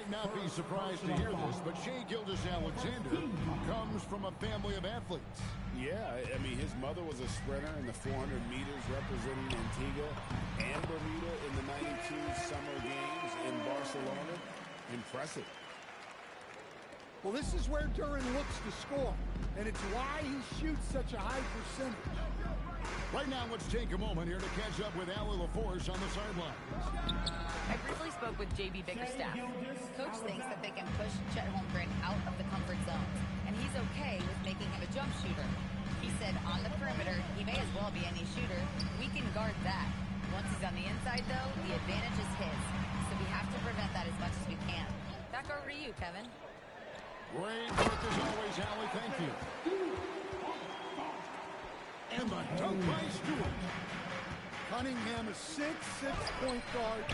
might not be surprised to hear this, but Shai Gilgeous-Alexander comes from a family of athletes. Yeah, I mean, his mother was a sprinter in the 400 meters representing Antigua and Bermuda in the 92 Summer Games in Barcelona. Impressive. Well, this is where Duren looks to score, and it's why he shoots such a high percentage. Right now, let's take a moment here to catch up with Allie LaForce on the sidelines. I briefly spoke with J.B. Bickerstaff. Coach thinks that they can push Chet Holmgren out of the comfort zone, and he's okay with making him a jump shooter. He said on the perimeter, he may as well be any shooter. We can guard that. Once he's on the inside, though, the advantage is his. So we have to prevent that as much as we can. Back over to you, Kevin. Great work as always, Allie. Thank you. And the dunk by Stewart. Cunningham, a 6'6" point guard,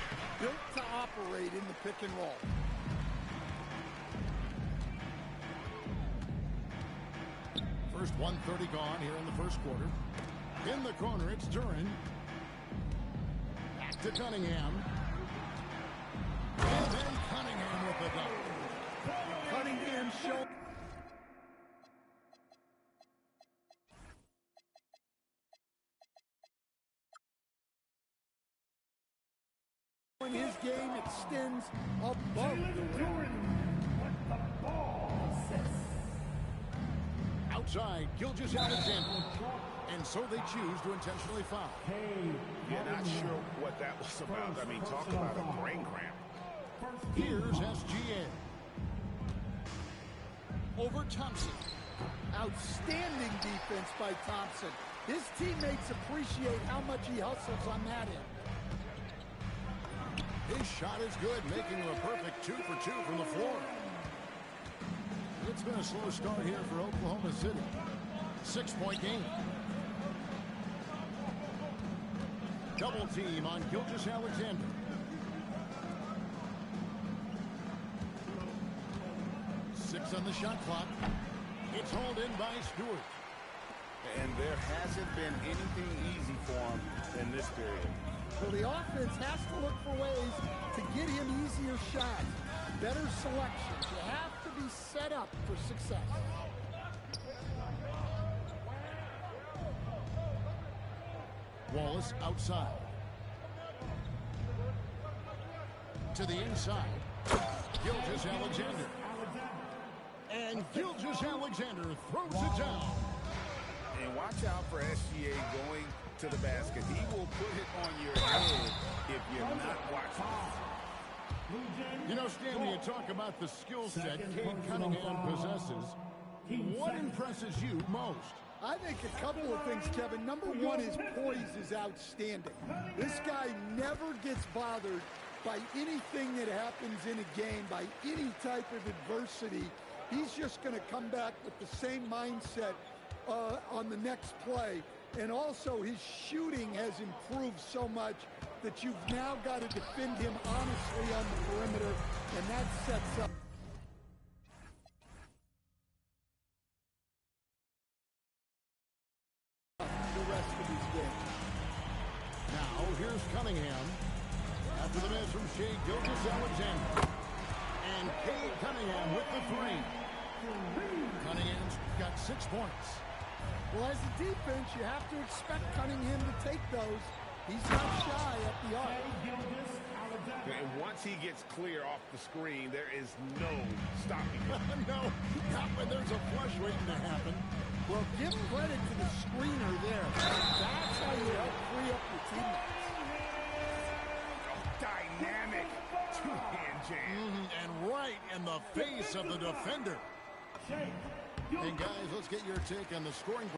built to operate in the pick and roll. First 1:30 gone here in the first quarter. In the corner, it's Duren. Back to Cunningham. And then Cunningham with the dunk. Cunningham showed. In his game extends above the rim. Outside, Gilgeous-Alexander. And so they choose to intentionally foul. Yeah, not sure what that was about. I mean, talk about a brain cramp. Here's SGA. Over Thompson. Outstanding defense by Thompson. His teammates appreciate how much he hustles on that end. His shot is good, making him a perfect 2 for 2 from the floor. It's been a slow start here for Oklahoma City. 6-point game. Double team on Gilgeous-Alexander. Six on the shot clock. It's hauled in by Stewart. And there hasn't been anything easy for him in this period. Well, the offense has to look for ways to get him easier shots, better selections. You have to be set up for success. Wallace outside. To the inside. Gilgeous-Alexander. And Gilgeous-Alexander throws it down. And watch out for SGA going to the basket. He will put it on your head if you're not watching. You know, Stanley, you talk about the skill set Cade Cunningham possesses. What impresses you most? I think a couple of things, Kevin. Number one, his poise is outstanding. This guy never gets bothered by anything that happens in a game, by any type of adversity. He's just going to come back with the same mindset on the next play. And also, his shooting has improved so much that you've now got to defend him honestly on the perimeter, and that sets up the rest of his game. Now, here's Cunningham. After the miss from Shai Gilgeous-Alexander. And Cade Cunningham with the three. Cunningham's got 6 points. Well, as a defense, you have to expect Cunningham to take those. He's not shy at the arc. And once he gets clear off the screen, there is no stopping him. No, not when there's a flush waiting to happen. Well, give credit to the screener there. That's how you help free up your teammates. Dynamic two-hand jam. And right in the face of the defender. And guys, let's get your take on the scoring.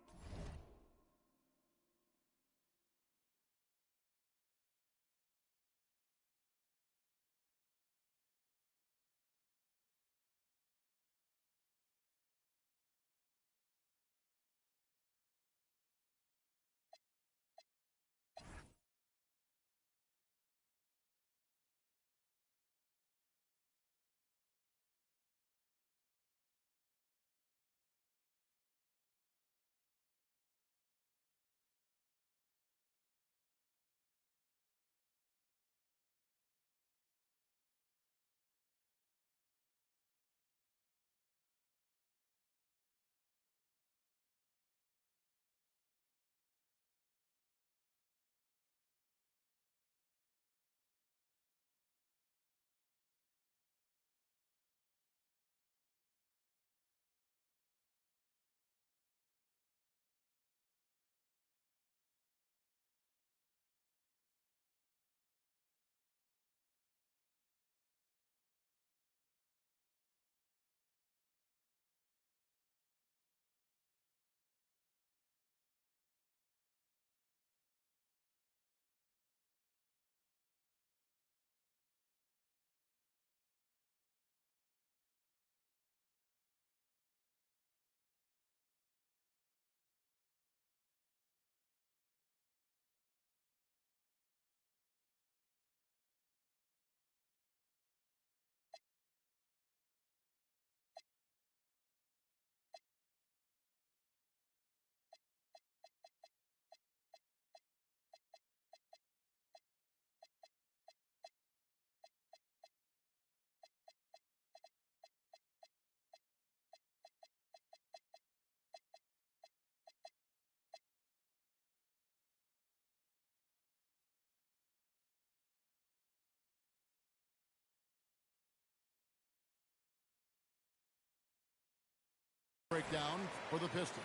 breakdown for the Pistons.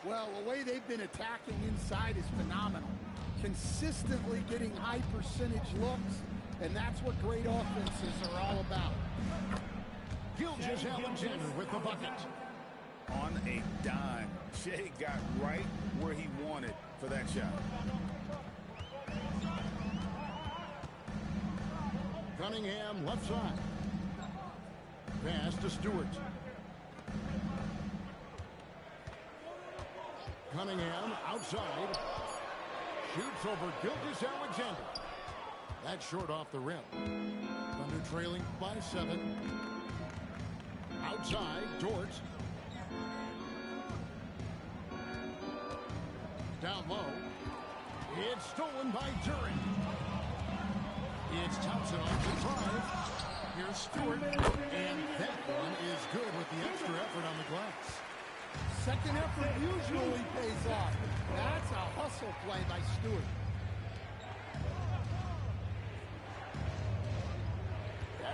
Well, the way they've been attacking inside is phenomenal. Consistently getting high percentage looks, and that's what great offenses are all about. Gilgeous-Alexander with the bucket. On a dime, Shea got right where he wanted for that shot. Cunningham left side. Pass to Stewart. Cunningham outside. Shoots over Gilgeous-Alexander. That's short off the rim. Thunder trailing by 7. Outside, Dort. Down low. It's stolen by Duren. It's Thompson on the drive. Here's Stewart. And that one is good with the extra effort on the glass. Second effort usually pays off. That's a hustle play by Stewart.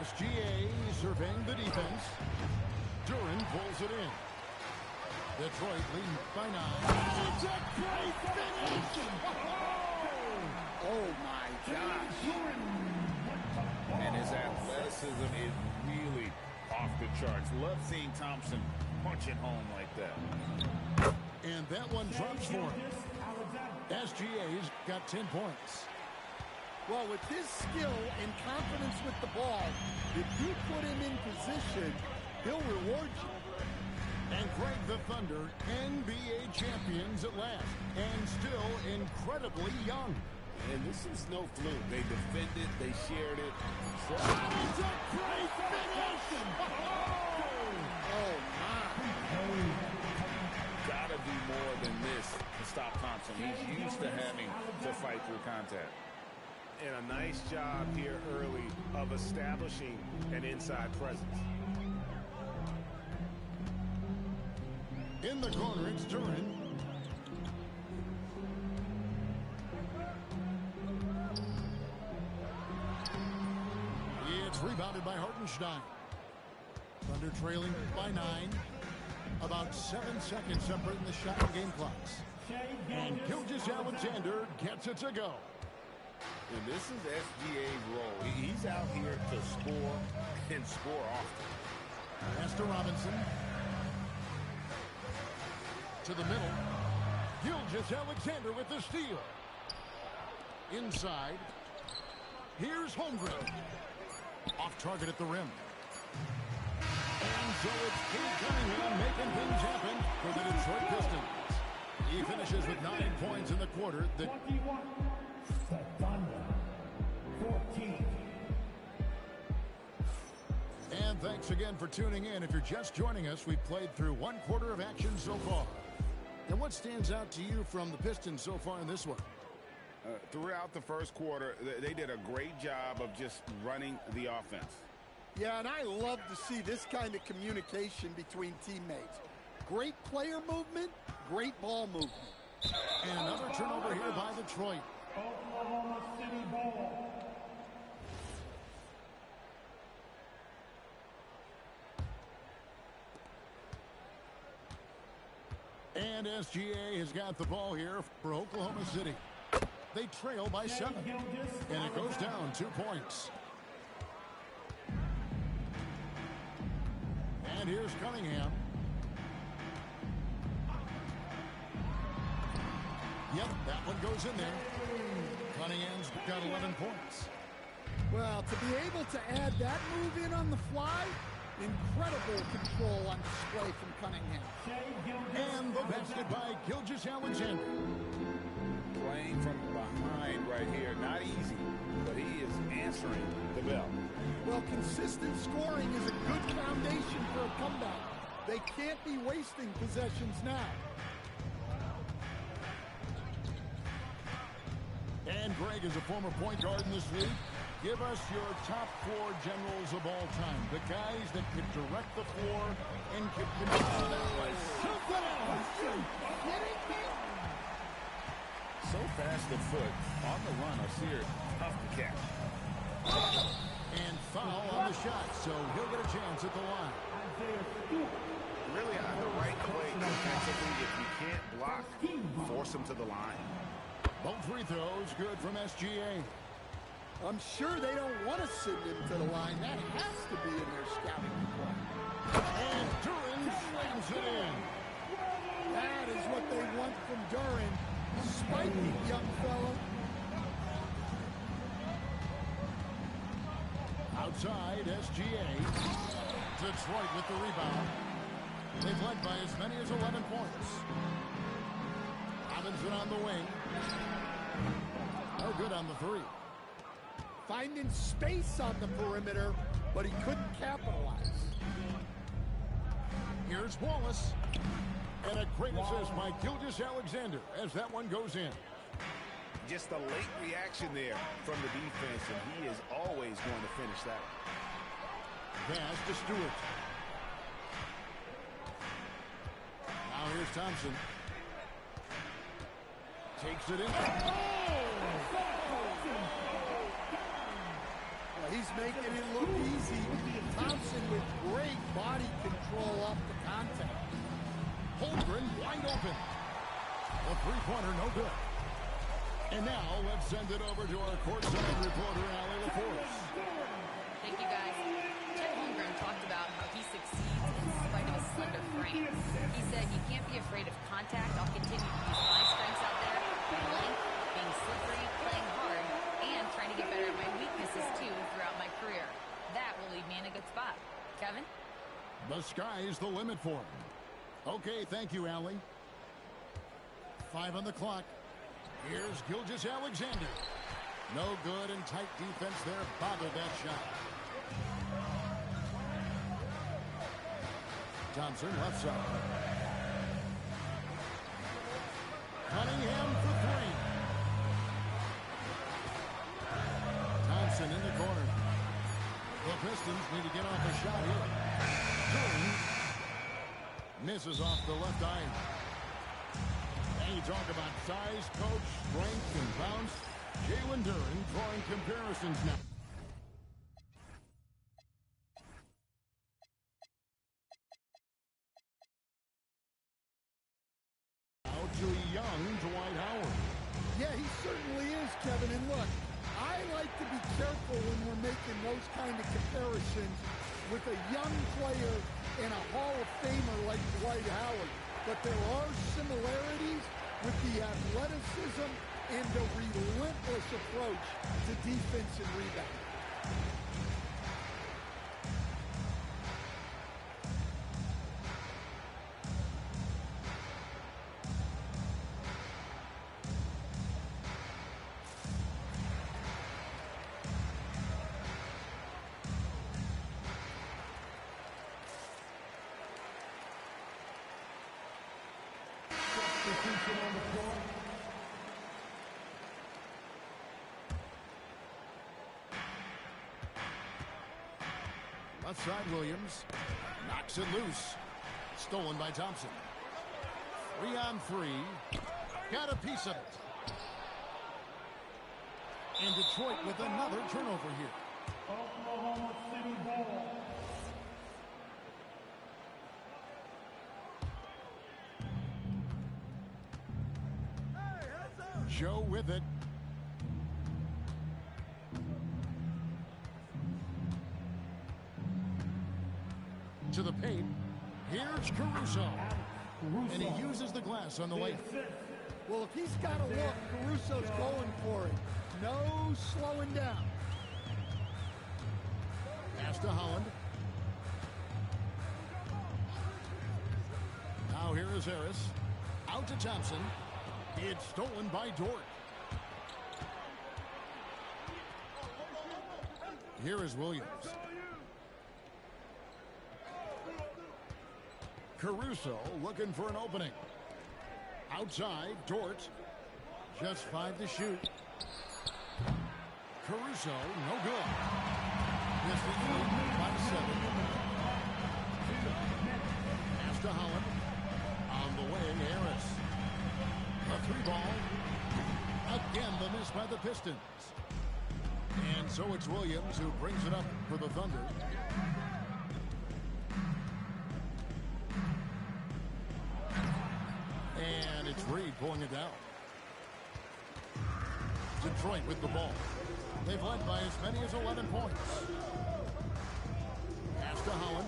SGA surveying the defense. Duren pulls it in. Detroit leading by 9. It's a great finish! Oh my gosh. And his athleticism is really off the charts. Love seeing Thompson punch it home like that. And that one drops for him. SGA's got 10 points. Well, with his skill and confidence with the ball, if you put him in position, he'll reward you. And Greg, the Thunder, NBA champions at last, and still incredibly young. And this is no fluke. They defended, they shared it. It's a great finish! Oh, my. Gotta do more than this to stop Thompson. He's used to having to fight through contact. And a nice job here early of establishing an inside presence. In the corner, it's Duren. It's rebounded by Hartenstein. Thunder trailing by 9. About 7 seconds separating the shot and game clocks. And Gilgeous-Alexander gets it to go. And this is SGA's role. He's out here to score and score often. Pass to Robinson. To the middle. Gilgeous-Alexander with the steal. Inside. Here's Holmgren. Off target at the rim. And so it's Cade Cunningham making things happen for the Detroit Pistons. He finishes with 9 points in the quarter. The 21. The Thunder. 14. And thanks again for tuning in. If you're just joining us, we've played through 1 quarter of action so far. And what stands out to you from the Pistons so far in this one? Throughout the first quarter, they did a great job of just running the offense. Yeah, and I love to see this kind of communication between teammates. Great player movement, great ball movement. And another turnover here by Detroit. Oklahoma City ball. And SGA has got the ball here for Oklahoma City. They trail by 7. And it goes down 2 points. And here's Cunningham. Yep, that one goes in there. Cunningham's got 11 points. Well, to be able to add that move in on the fly, incredible control on display from Cunningham. And the basket by Gilgeous-Alexander. Playing from behind right here, not easy, but he is answering the bell. Well, consistent scoring is a good foundation for a comeback. They can't be wasting possessions now. And Greg is a former point guard in this league. Give us your top 4 generals of all time. The guys that could direct the floor and could control that place. So fast of foot, on the run, Osir, tough to catch. And foul on the shot, so he'll get a chance at the line. Really, I don't clock. Force him to the line. Both free throws good from SGA. I'm sure they don't want to send him to the line. That has to be in their scouting report. And Duren slams it in. That is what they want from Duren. Spiky young fella. Outside, SGA. Detroit with the rebound. They've led by as many as 11 points. Robinson on the wing. No good on the three. Finding space on the perimeter, but he couldn't capitalize. Here's Wallace. And a great assist by Gilgeous-Alexander as that one goes in. Just a late reaction there from the defense, and he is always going to finish that. Pass to Stewart. Now here's Thompson. Takes it in. Well, he's making it look easy. Thompson with great body control off the contact. Holmgren wide open. The three-pointer no good. And now let's send it over to our courtside reporter, Allie LaForce. Thank you, guys. Chet Holmgren talked about how he succeeds in spite of his slender frame. He said, "You can't be afraid of contact. I'll continue to use my strengths out there, length, being slippery, playing hard, and trying to get better at my weaknesses, too, throughout my career. That will leave me in a good spot." Kevin? The sky's the limit for him. Okay, thank you, Allie. 5 on the clock. Here's Gilgeous-Alexander. No good, and tight defense there bothered that shot. Thompson left side. Cunningham for three. Thompson in the corner. The Pistons need to get off a shot here. Duren misses off the left eye. And you talk about size, coach, strength, and bounce. Jalen Duren drawing comparisons now. Out to young Dwight Howard. Yeah, he certainly is, Kevin. And look, I like to be careful when we're making those kind of comparisons with a young player and a Hall of Famer like Dwight Howard. But there are similarities with the athleticism and the relentless approach to defense and rebound. Substitution on the floor. Left side, Williams knocks it loose. Stolen by Thompson. 3-on-3. Got a piece of it. And Detroit with another turnover here. Oklahoma City ball. Joe with it. To the paint. Here's Caruso. And he uses the glass on the way. Well, if he's got a look, Caruso's going for it. No slowing down. Pass to Holland. Now here is Harris. Out to Thompson. It's stolen by Dort. Here is Williams. Caruso looking for an opening. Outside, Dort. Just 5 to shoot. Caruso, no good. This is lead by 7. Pass to Holland. On the way, Harris. A 3-ball. Again, the miss by the Pistons. And so it's Williams who brings it up for the Thunder. And it's Reed pulling it down. Detroit with the ball. They've led by as many as 11 points. Pass to Holland.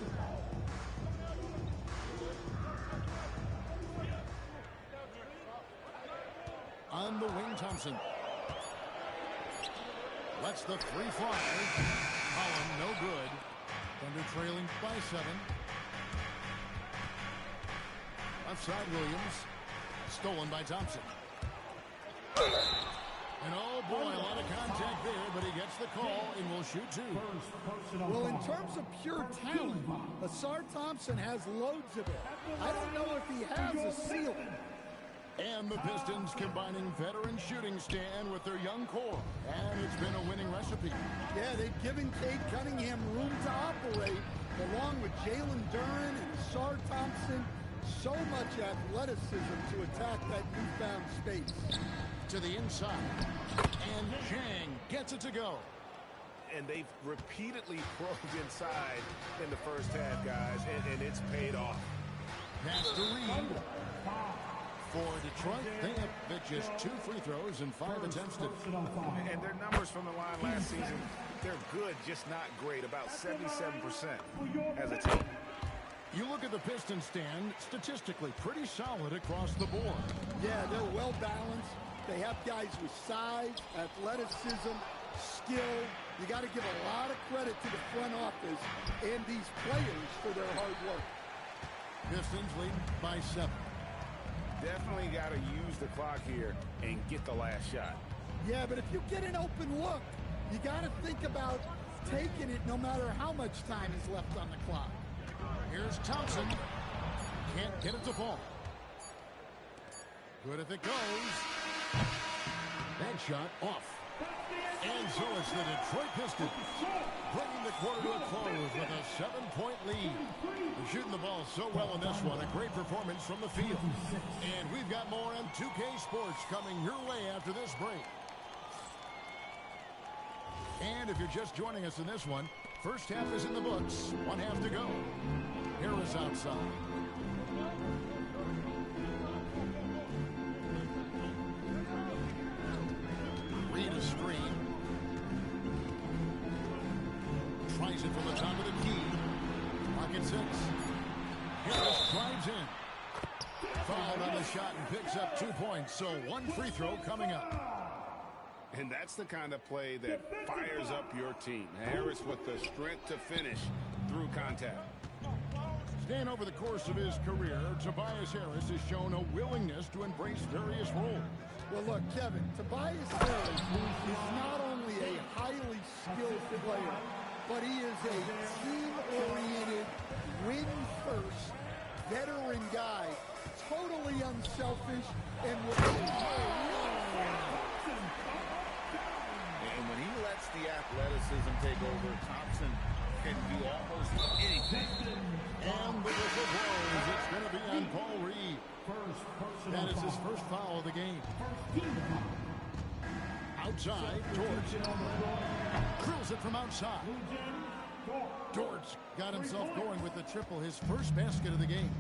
On the wing, Thompson. Lets the three fly. Holland, no good. Thunder trailing by 7. Left side, Williams. Stolen by Thompson. And oh boy, a lot of contact there, but he gets the call and will shoot 2. Well, in terms of pure talent, Ausar Thompson has loads of it. I don't know if he has a ceiling. And the Pistons combining veteran shooting stand with their young core. And it's been a winning recipe. Yeah, they've given Cade Cunningham room to operate, along with Jalen Duren and Ausar Thompson. So much athleticism to attack that newfound space. To the inside. And Chang gets it to go. And they've repeatedly probed inside in the first half, guys, and it's paid off. Pass to Reed. For Detroit, they have hit just 2 free throws and 5 attempts today. And their numbers from the line last season, they're good, just not great, about 77% as a team. You look at the Pistons stand, statistically pretty solid across the board. Yeah, they're well balanced. They have guys with size, athleticism, skill. You got to give a lot of credit to the front office and these players for their hard work. Pistons lead by 7. Definitely got to use the clock here and get the last shot. Yeah, but if you get an open look, you got to think about taking it no matter how much time is left on the clock. Here's Thompson. Can't get it to fall. Good if it goes. That shot off. And so it's the Detroit Pistons bringing the quarter to a close with a 7-point lead. They're shooting the ball so well in this one. A great performance from the field. And we've got more on 2K Sports coming your way after this break. And if you're just joining us in this one, first half is in the books. 1 half to go. Harris outside. Reed a screen. Tries it from the top of the key. Pocket 6. Harris drives in. Fouled on the shot and picks up 2 points. So 1 free throw coming up. And that's the kind of play that fires up your team. Harris with the strength to finish through contact. Staying over the course of his career, Tobias Harris has shown a willingness to embrace various roles. Well, look, Kevin, Tobias Harris is not only a highly skilled player, but he is a team-oriented, win-first, veteran guy, totally unselfish, and And when he lets the athleticism take over, Thompson can do almost anything. And the whistle blows. It's going to be on Paul Reed. That is his first foul of the game. Outside, Torch. Drills it from outside. Torch got himself going with the triple, his first basket of the game.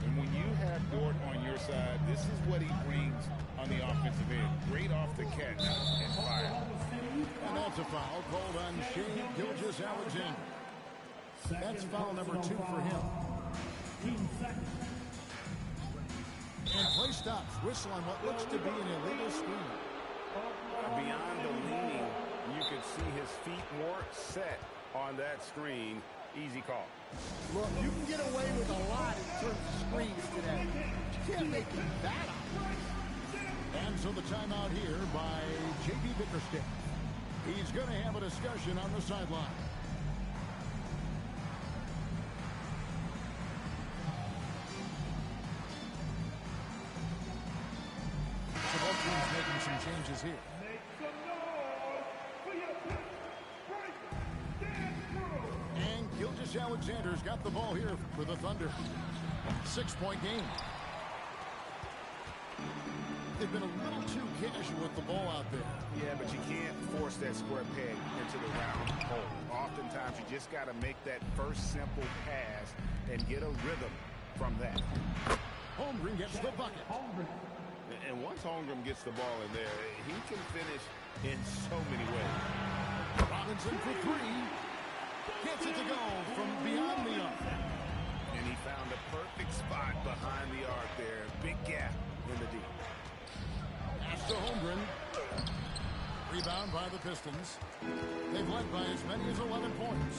And when you have Dort on your side, this is what he brings on the offensive end. Great off the catch and fire. And that's a foul called on Shai Gilgeous-Alexander. That's foul number 2 for him. And play stops. Whistle on what looks to be an illegal screen. Beyond the leaning, you could see his feet more set on that screen. Easy call. Look, you can get away with a lot in terms of screens today. You can't make it that obvious. And so the timeout here by J.B. Bickerstaff. He's going to have a discussion on the sideline. So both teams making some changes here. And Gilgeous-Alexander's got the ball here for the Thunder. 6-point game. They've been a little too casual with the ball out there. Yeah, but you can't force that square peg into the round hole. Oftentimes, you just got to make that first simple pass and get a rhythm from that. Holmgren gets the bucket. And once Holmgren gets the ball in there, he can finish in so many ways. Robinson for three. Gets it to go from beyond the arc. And he found a perfect spot behind the arc there. Big gap in the deep. Pass to Holmgren. Rebound by the Pistons. They've led by as many as 11 points.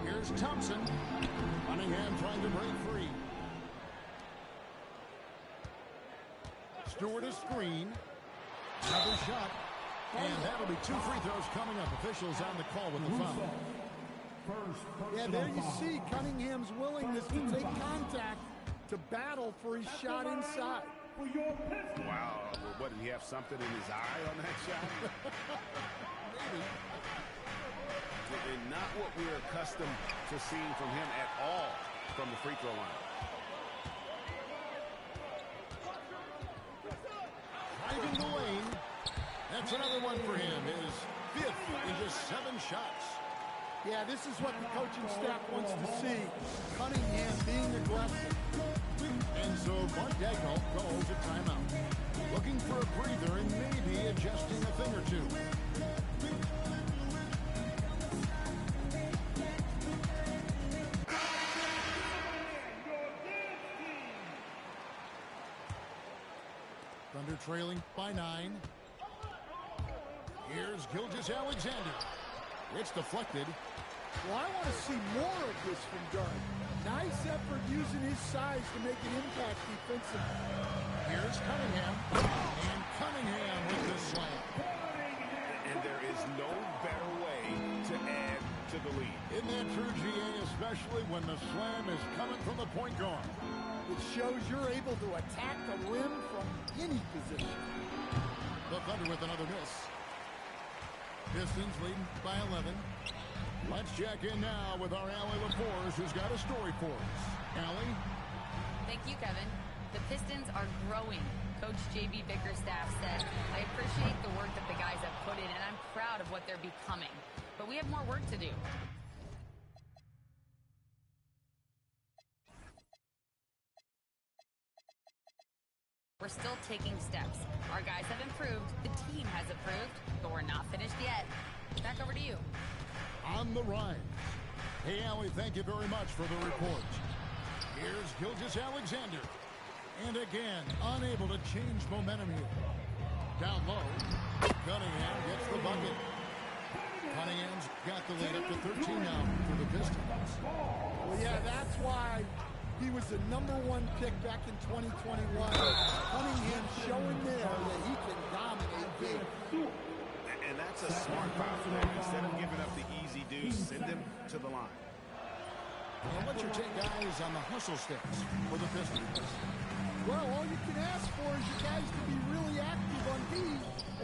Here's Thompson. Cunningham trying to break free. Stewart a screen. Another shot. And that'll be 2 free throws coming up. Officials on the call with the foul. Yeah, there you see Cunningham's willingness to take contact to battle for his shot inside. Wow. What, did he have something in his eye on that shot? Maybe. And not what we're accustomed to seeing from him at all from the free throw line. Driving the lane. That's another one for him. His 5th in just 7 shots. Yeah, this is what the coaching staff wants to see. Cunningham being aggressive. And so Mark Daigneault calls a timeout. Looking for a breather and maybe adjusting a thing or two. Thunder trailing by 9. Here's Gilgeous-Alexander. It's deflected. Well, I want to see more of this from Durant. Nice effort using his size to make an impact defensively. Here's Cunningham. And Cunningham with the slam. And there is no better way to add to the lead. Isn't that true, GA? Especially when the slam is coming from the point guard. It shows you're able to attack the rim from any position. The Thunder with another miss. Pistons leading by 11. Let's check in now with our Allie LaForce, who's got a story for us. Allie? Thank you, Kevin. The Pistons are growing. Coach J.B. Bickerstaff said, I appreciate the work that the guys have put in, and I'm proud of what they're becoming. But we have more work to do. We're still taking steps. Our guys have improved, the team has improved, but we're not finished yet. Back over to you. On the rise. Hey, Allie, thank you very much for the report. Here's Gilgeous-Alexander. And again, unable to change momentum here. Down low, Cunningham gets the bucket. Cunningham's got the lead up to 13 now for the Pistons. Well, yeah, that's why he was the #1 pick back in 2021. Cunningham showing there that he can dominate games. And that's a smart foul play. Instead of giving up the easy deuce, send him to the line. And what's your take, guys, on the hustle sticks for the Pistons? Well, all you can ask for is you guys to be really active on D,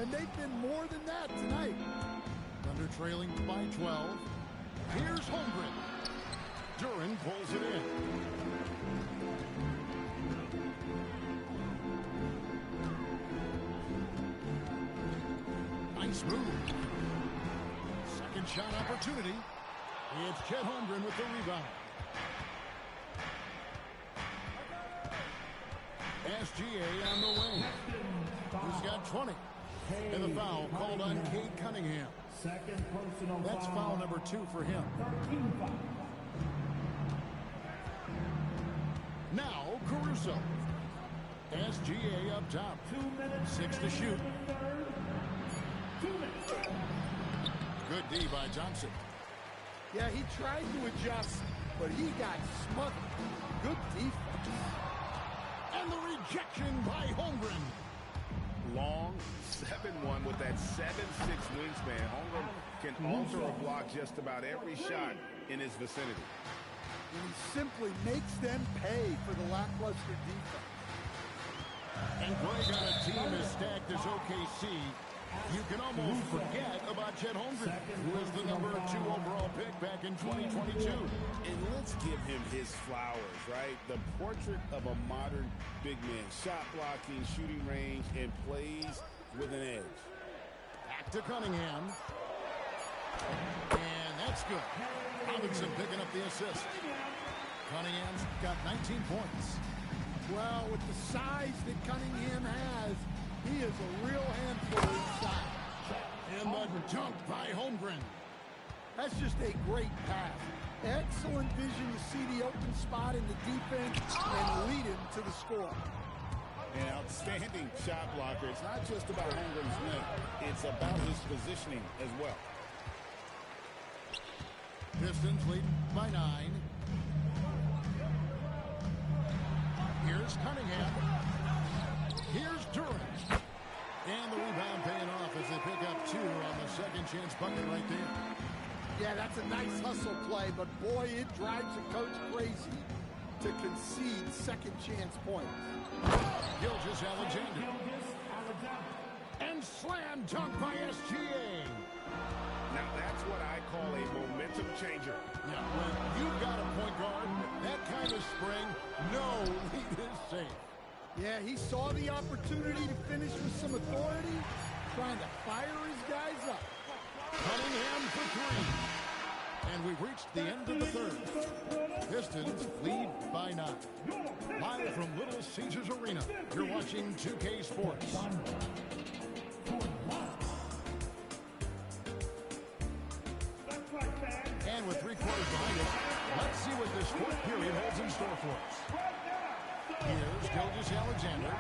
and they've been more than that tonight. Thunder trailing by 12. Here's Holmgren. Duran pulls it in. Nice move. Second shot opportunity. It's Chet Holmgren with the rebound. SGA on the wing. He's got 20. And the foul called on Cade Cunningham. That's foul number 2 for him. Now Caruso. SGA up top. 6 to shoot. Good D by Johnson. Yeah, he tried to adjust, but he got smothered. Good defense. And the rejection by Holmgren. Long 7-1 with that 7'6" wingspan. Holmgren can alter or block just about every shot in his vicinity. And he simply makes them pay for the lackluster defense. And Greg, on a team as stacked as OKC, you can almost forget about Chet Holmgren, who was the #2 overall pick back in 2022. And let's give him his flowers, right? The portrait of a modern big man. Shot blocking, shooting range, and plays with an edge. Back to Cunningham. And that's good. Robinson picking up the assist. Cunningham's got 19 points. Well, with the size that Cunningham has, he is a real handful inside. And the dunk by Holmgren. That's just a great pass. Excellent vision to see the open spot in the defense and lead him to the score. An outstanding shot blocker. It's not just about Holmgren's net. It's about his positioning as well. Pistons leading by 9. Here's Cunningham. Here's Durant. And the rebound paying off as they pick up 2 on the second chance bucket right there. Yeah, that's a nice hustle play, but boy, it drives a coach crazy to concede second chance points. Gilgeous-Alexander. And slam dunk by SGA. Now that's what I call a momentum changer. Yeah, when you've got a point guard, that kind of spring, no lead is safe. Yeah, he saw the opportunity to finish with some authority, trying to fire his guys up. Cunningham for 3. And we've reached the end of the third. Pistons lead by 9. Live from Little Caesars Arena, you're watching 2K Sports. And with 3 quarters behind us, let's see what this fourth period holds in store for us. Here's Gilgeous-Alexander.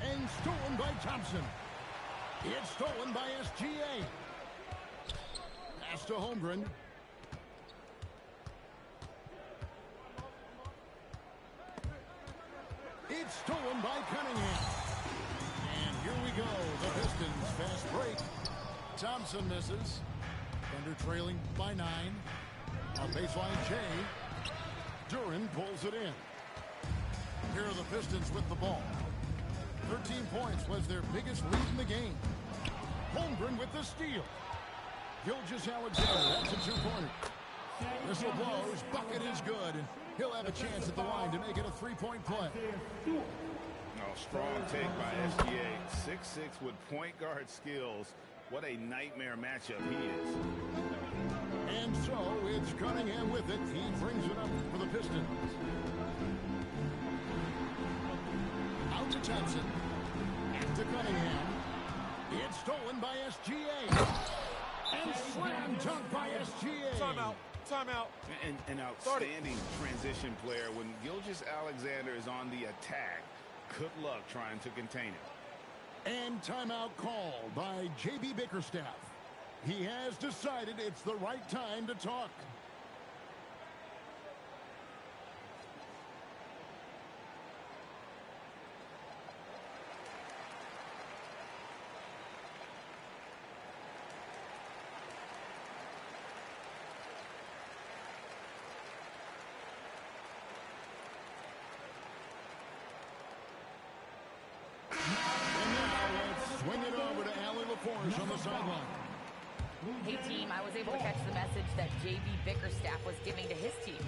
And stolen by Thompson. It's stolen by SGA. Pass to Holmgren. It's stolen by Cunningham. And here we go. The Pistons fast break. Thompson misses. Thunder trailing by 9. On baseline, Jay. Duran pulls it in. Here are the Pistons with the ball. 13 points was their biggest lead in the game. Holmgren with the steal. Gilgeous-Alexander, that's a 2-pointer. Whistle blows, bucket is good, and he'll have a chance at the line to make it a 3-point play. Oh, strong take by SGA. 6'6" with point guard skills. What a nightmare matchup he is. And so it's Cunningham with it. He brings it up for the Pistons. Out to Thompson. Back to Cunningham. It's stolen by SGA. And slam dunk by SGA. Timeout. Timeout. An outstanding transition player. When Gilgeous-Alexander is on the attack, good luck trying to contain him. And timeout called by J.B. Bickerstaff. He has decided it's the right time to talk. Swing it over to Allie LaForge on the sideline. Hey, team, I was able to catch the message that J.B. Bickerstaff was giving to his team.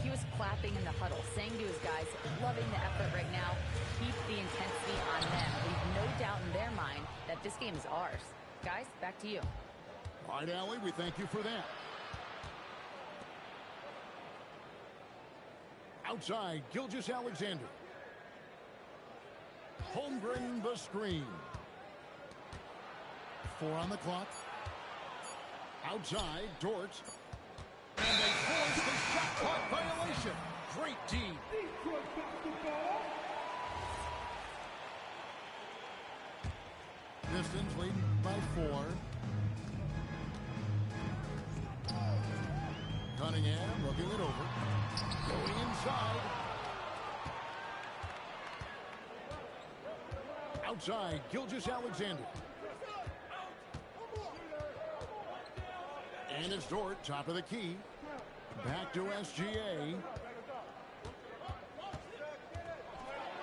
He was clapping in the huddle, saying to his guys, loving the effort right now, keep the intensity on them. Leave no doubt in their mind that this game is ours. Guys, back to you. All right, Allie, we thank you for that. Outside, Gilgeous-Alexander. Holmgren the screen. 4 on the clock. Outside, Dort. And they force the shot clock violation. Great D. Pistons leading by 4. Cunningham looking it over. Going inside. Outside, Gilgeous-Alexander. And it's Dort, top of the key. Back to SGA.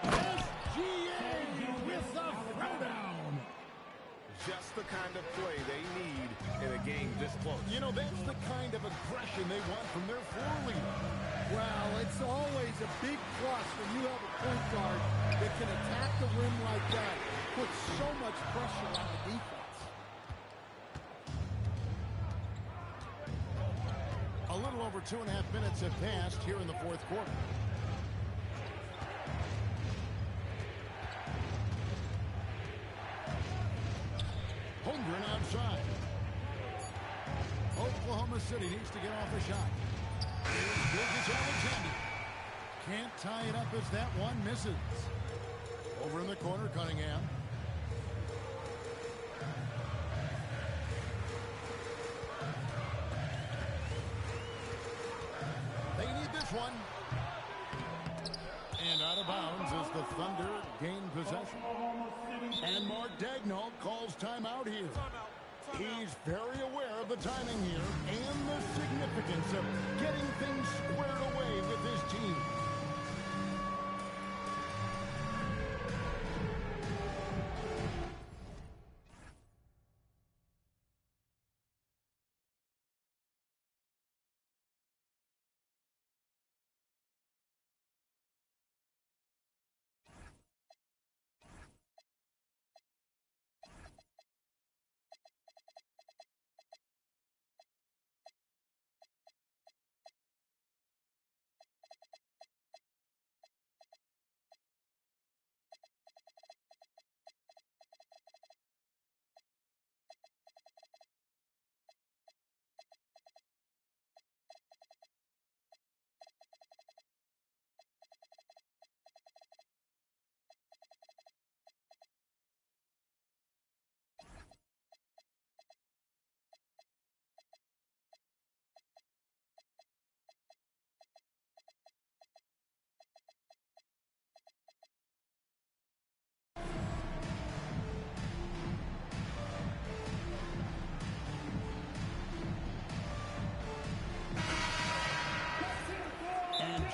SGA with the throwdown. Just the kind of play they need in a game this close. You know, that's the kind of aggression they want from their floor leader. Well, it's always a big plus when you have a point guard that can attack the rim like that, put so much pressure on the defense. over 2.5 minutes have passed here in the fourth quarter. Holmgren outside. Oklahoma City needs to get off a shot. Here's Gilgeous-Alexander. Can't tie it up as that one misses. Over in the corner, Cunningham. They need this one. And out of bounds as the Thunder gain possession. And Mark Daigneault calls timeout here. He's very aware of the timing here and the significance of getting things squared away with his team.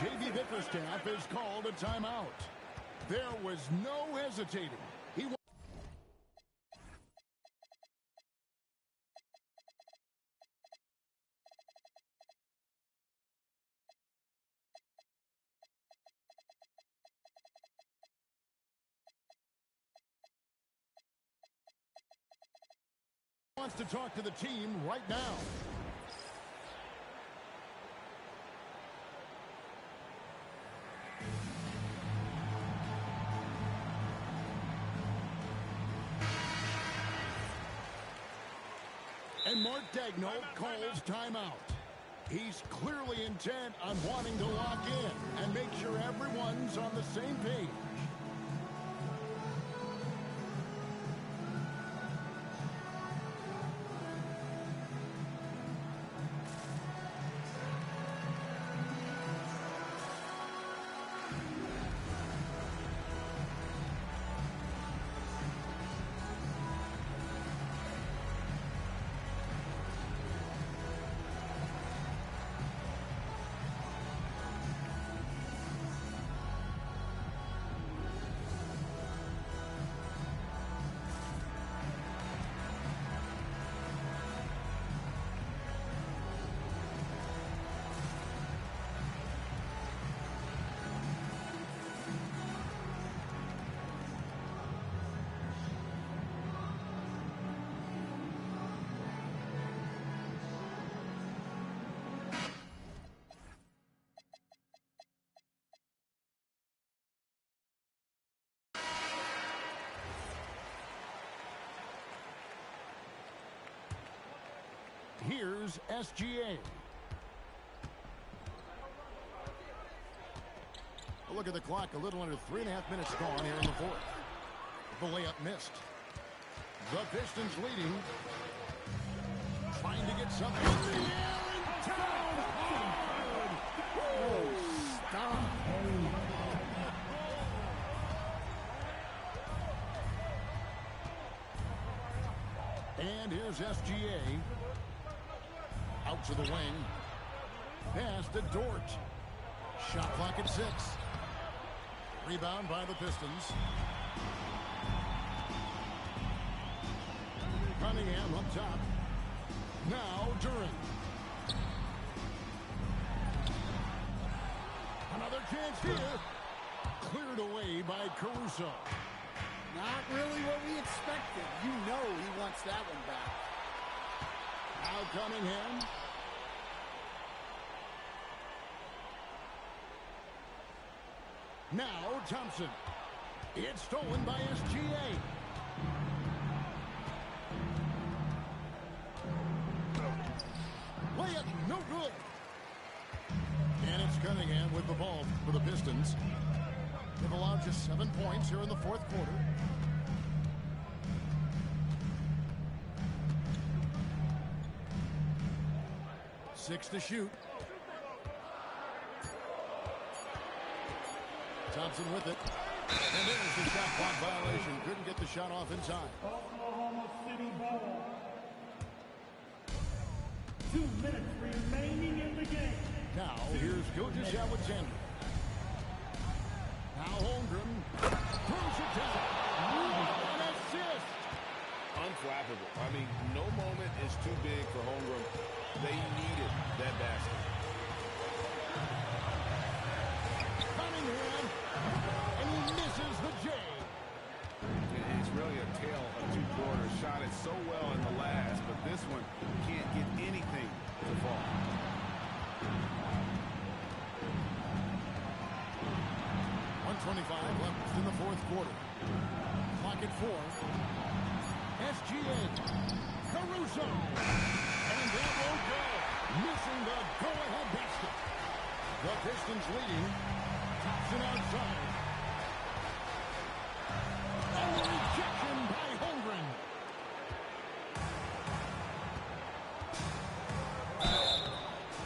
J.B. Bickerstaff has called a timeout. There was no hesitating. He wants to talk to the team right now. And Mark Daigneault calls timeout. He's clearly intent on wanting to lock in and make sure everyone's on the same page. Here's SGA. A look at the clock. A little under 3.5 minutes gone here in the fourth. The layup missed. The Pistons leading. Trying to get something in the air and down. Oh, stop. And here's SGA. Out to the wing. Pass to Dort. Shot clock at 6. Rebound by the Pistons. Cunningham up top. Now Duren. Another chance here. Cleared away by Caruso. Not really what we expected. You know he wants that one back. Now Cunningham. Now Thompson. It's stolen by SGA. Layup, no good. And it's Cunningham with the ball for the Pistons. They've allowed just 7 points here in the fourth quarter. Six to shoot. Thompson with it. And there's the shot clock violation. Couldn't get the shot off in time. Oklahoma City ball. 2 minutes remaining in the game. Now, here's Gilgeous-Alexander. Now Holmgren throws it down. An assist. Unflappable. I mean, no moment is too big for Holmgren. They needed that basket. Cunningham. And he misses the J. It's really a tale of two quarters. Shot it so well in the last, but this one can't get anything to fall. 1:25 left in the fourth quarter. Clock at 4. SGA. Caruso. And that won't go. Missing the go-ahead basket. The Pistons leading. Thompson outside. And the rejection by Holmgren.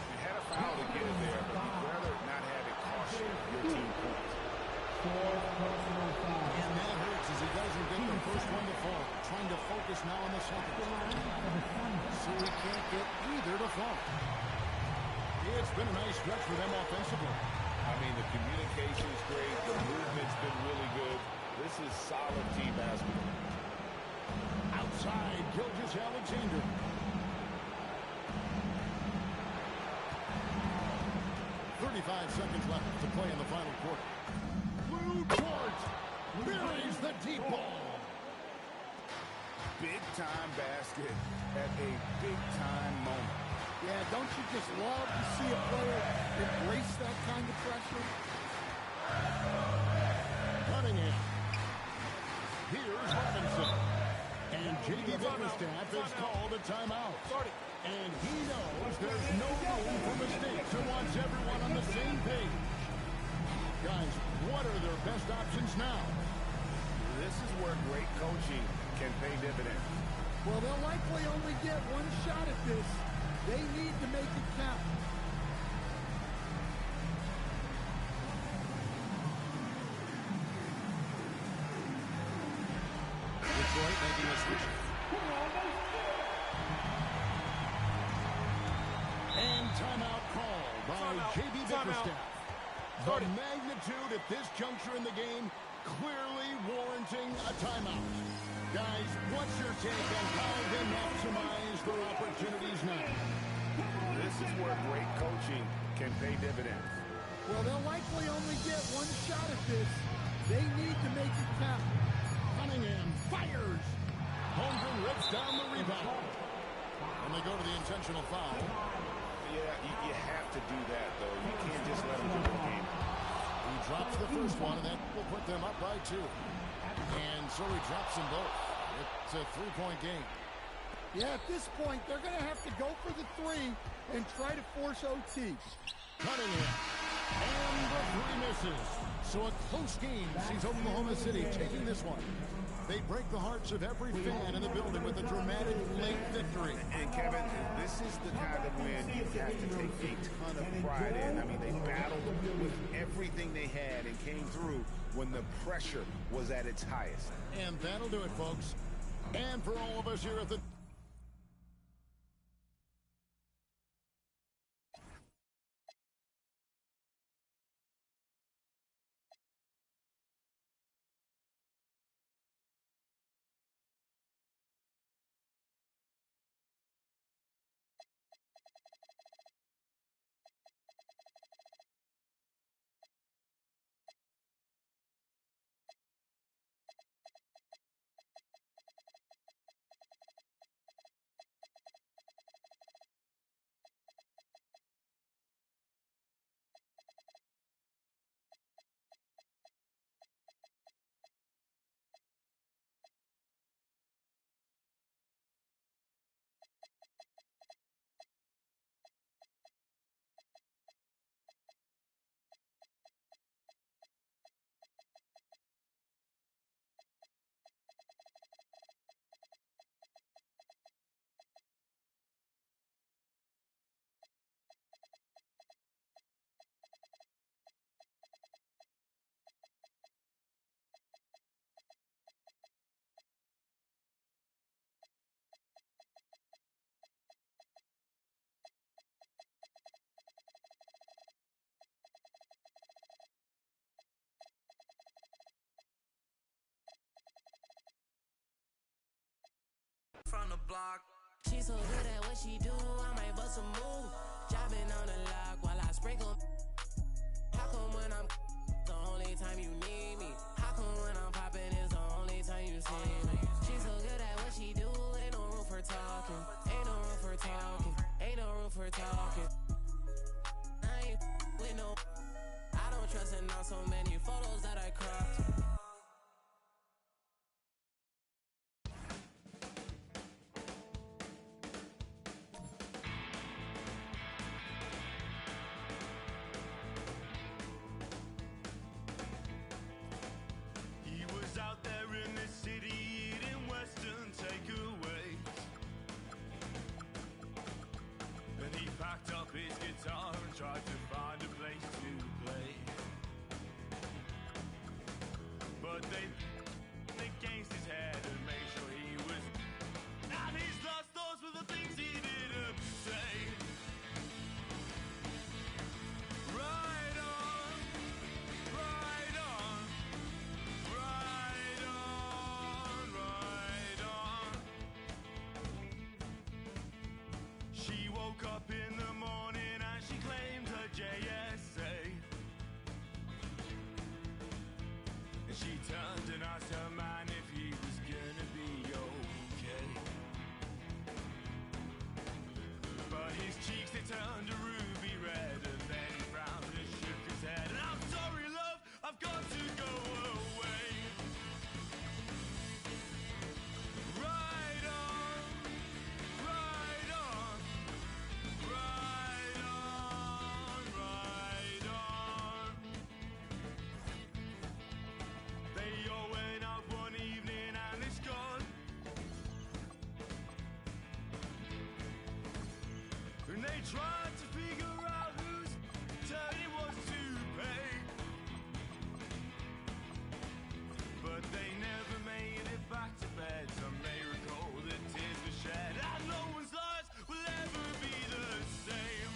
You had a foul to get it there, but you'd rather not have it cost you your team points. And that hurts as he doesn't get the first one to fall. Trying to focus now on the second. So he can't get either to fall. It's been a nice stretch for them offensively. I mean, the communication's great. The movement's been really good. This is solid team basketball. Outside, Gilgeous-Alexander. Seconds left to play in the final quarter. Lou Dort buries the deep ball. Big-time basket at a big-time moment. Yeah, don't you just love to see a player embrace that kind of pressure? Cunningham. Here's Robinson. And J.B. Bickerstaff has called a timeout. And he knows there's no room for mistakes and wants everyone on the same page. Guys, what are their best options now? This is where great coaching can pay dividends. Well, they'll likely only get one shot at this. They need to make it count. Detroit making a switch. And timeout called by J.B. Bickerstaff. The magnitude at this juncture in the game clearly warranting a timeout. Guys, what's your take on how they maximize their opportunities now? This is where great coaching can pay dividends. Well, they'll likely only get one shot at this. They need to make it count. Cunningham fires. Holmgren rips down the rebound. And they go to the intentional foul. Yeah, you have to do that, though. You can't just let them do the game. He drops the first one, and that will put them up by 2. And so he drops them both. It's a 3-point game. Yeah, at this point, they're going to have to go for the 3 and try to force OT. Cunningham. And the 3 misses. So a close game sees Oklahoma City taking this one. They break the hearts of every fan in the building with a dramatic late victory. And Kevin, this is the kind of win you have to take a ton of pride in. I mean, they battled with everything they had and came through when the pressure was at its highest. And that'll do it, folks. And for all of us here at the block. She so good at what she do, I might bust a move. Jobbing on the lock while I sprinkle. How come when I'm the only time you need me? How come when I'm popping is the only time you see me? She so good at what she do, ain't no room for talking. Ain't no room for talking. Ain't no room for talking. I ain't with no. I don't trust in now so many photos that I cropped. He was out there in the city eating Western takeaways. Then he packed up his guitar and tried to find a place to play. But they against his head and made sure he was. And his last thoughts were the things he didn't say. Right on, right on, right on, right on. She woke up in the morning and she claimed her JSA. And she turned and asked her man if he was gonna be okay. But his cheeks, they turned a ruby red, and then he frowned and shook his head. And I'm sorry, love, I've got to go away. Right on, right on, right on, right on. They all went out one evening and it's gone. And they tried to figure out whose turn it was to pay. But they never made it back to bed. Some may recall that tears were shed, and no one's lives will ever be the same.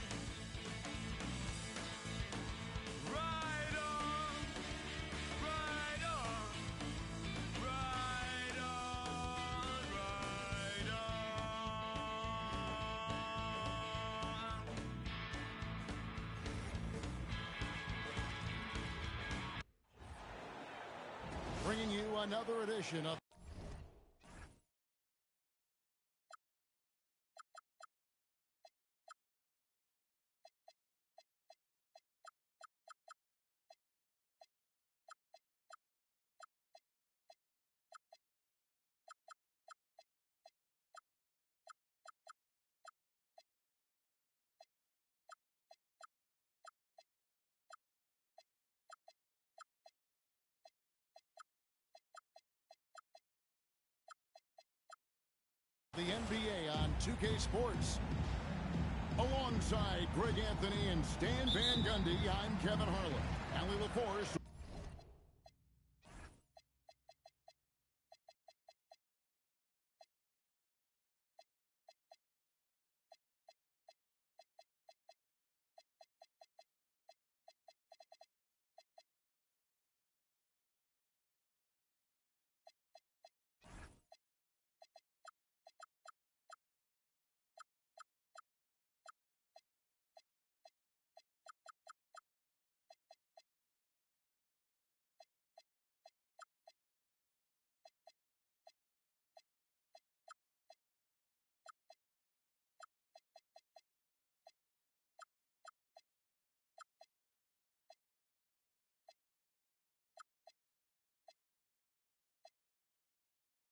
Right on, right on, right on, right on. Bringing you another edition of the NBA on 2K Sports. Alongside Greg Anthony and Stan Van Gundy, I'm Kevin Harlan. And we look forward to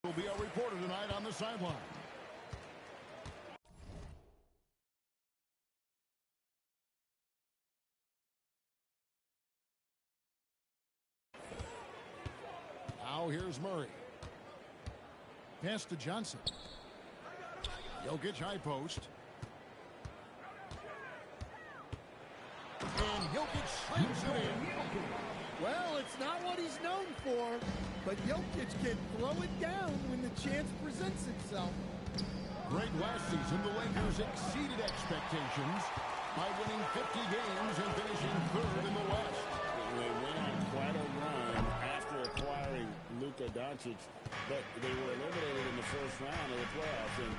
will be our reporter tonight on the sideline. Now here's Murray. Pass to Johnson. Jokic high post. And Jokic slams it in. Well, it's not what he's known for, but Jokic can throw it down when the chance presents itself. Greg, last season, the Lakers exceeded expectations by winning 50 games and finishing third in the West. They went on quite a run after after acquiring Luka Doncic, but they were eliminated in the first round of the playoffs. And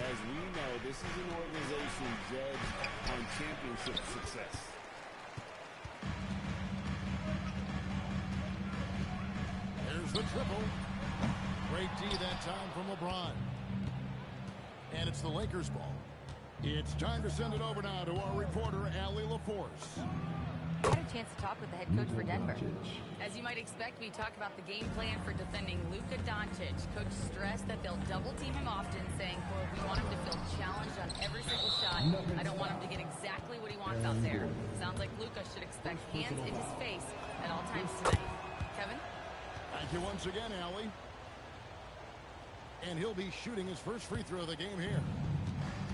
as we know, this is an organization judged on championship success. There's the triple. Great D that time from LeBron. And it's the Lakers ball. It's time to send it over now to our reporter, Allie LaForce. I had a chance to talk with the head coach for Denver. As you might expect, we talk about the game plan for defending Luka Doncic. Coach stressed that they'll double team him often, saying, quote, we want him to feel challenged on every single shot. I don't want him to get exactly what he wants out there. Sounds like Luka should expect hands in his face at all times tonight. Kevin? Thank you once again, Allie. And he'll be shooting his first free throw of the game here.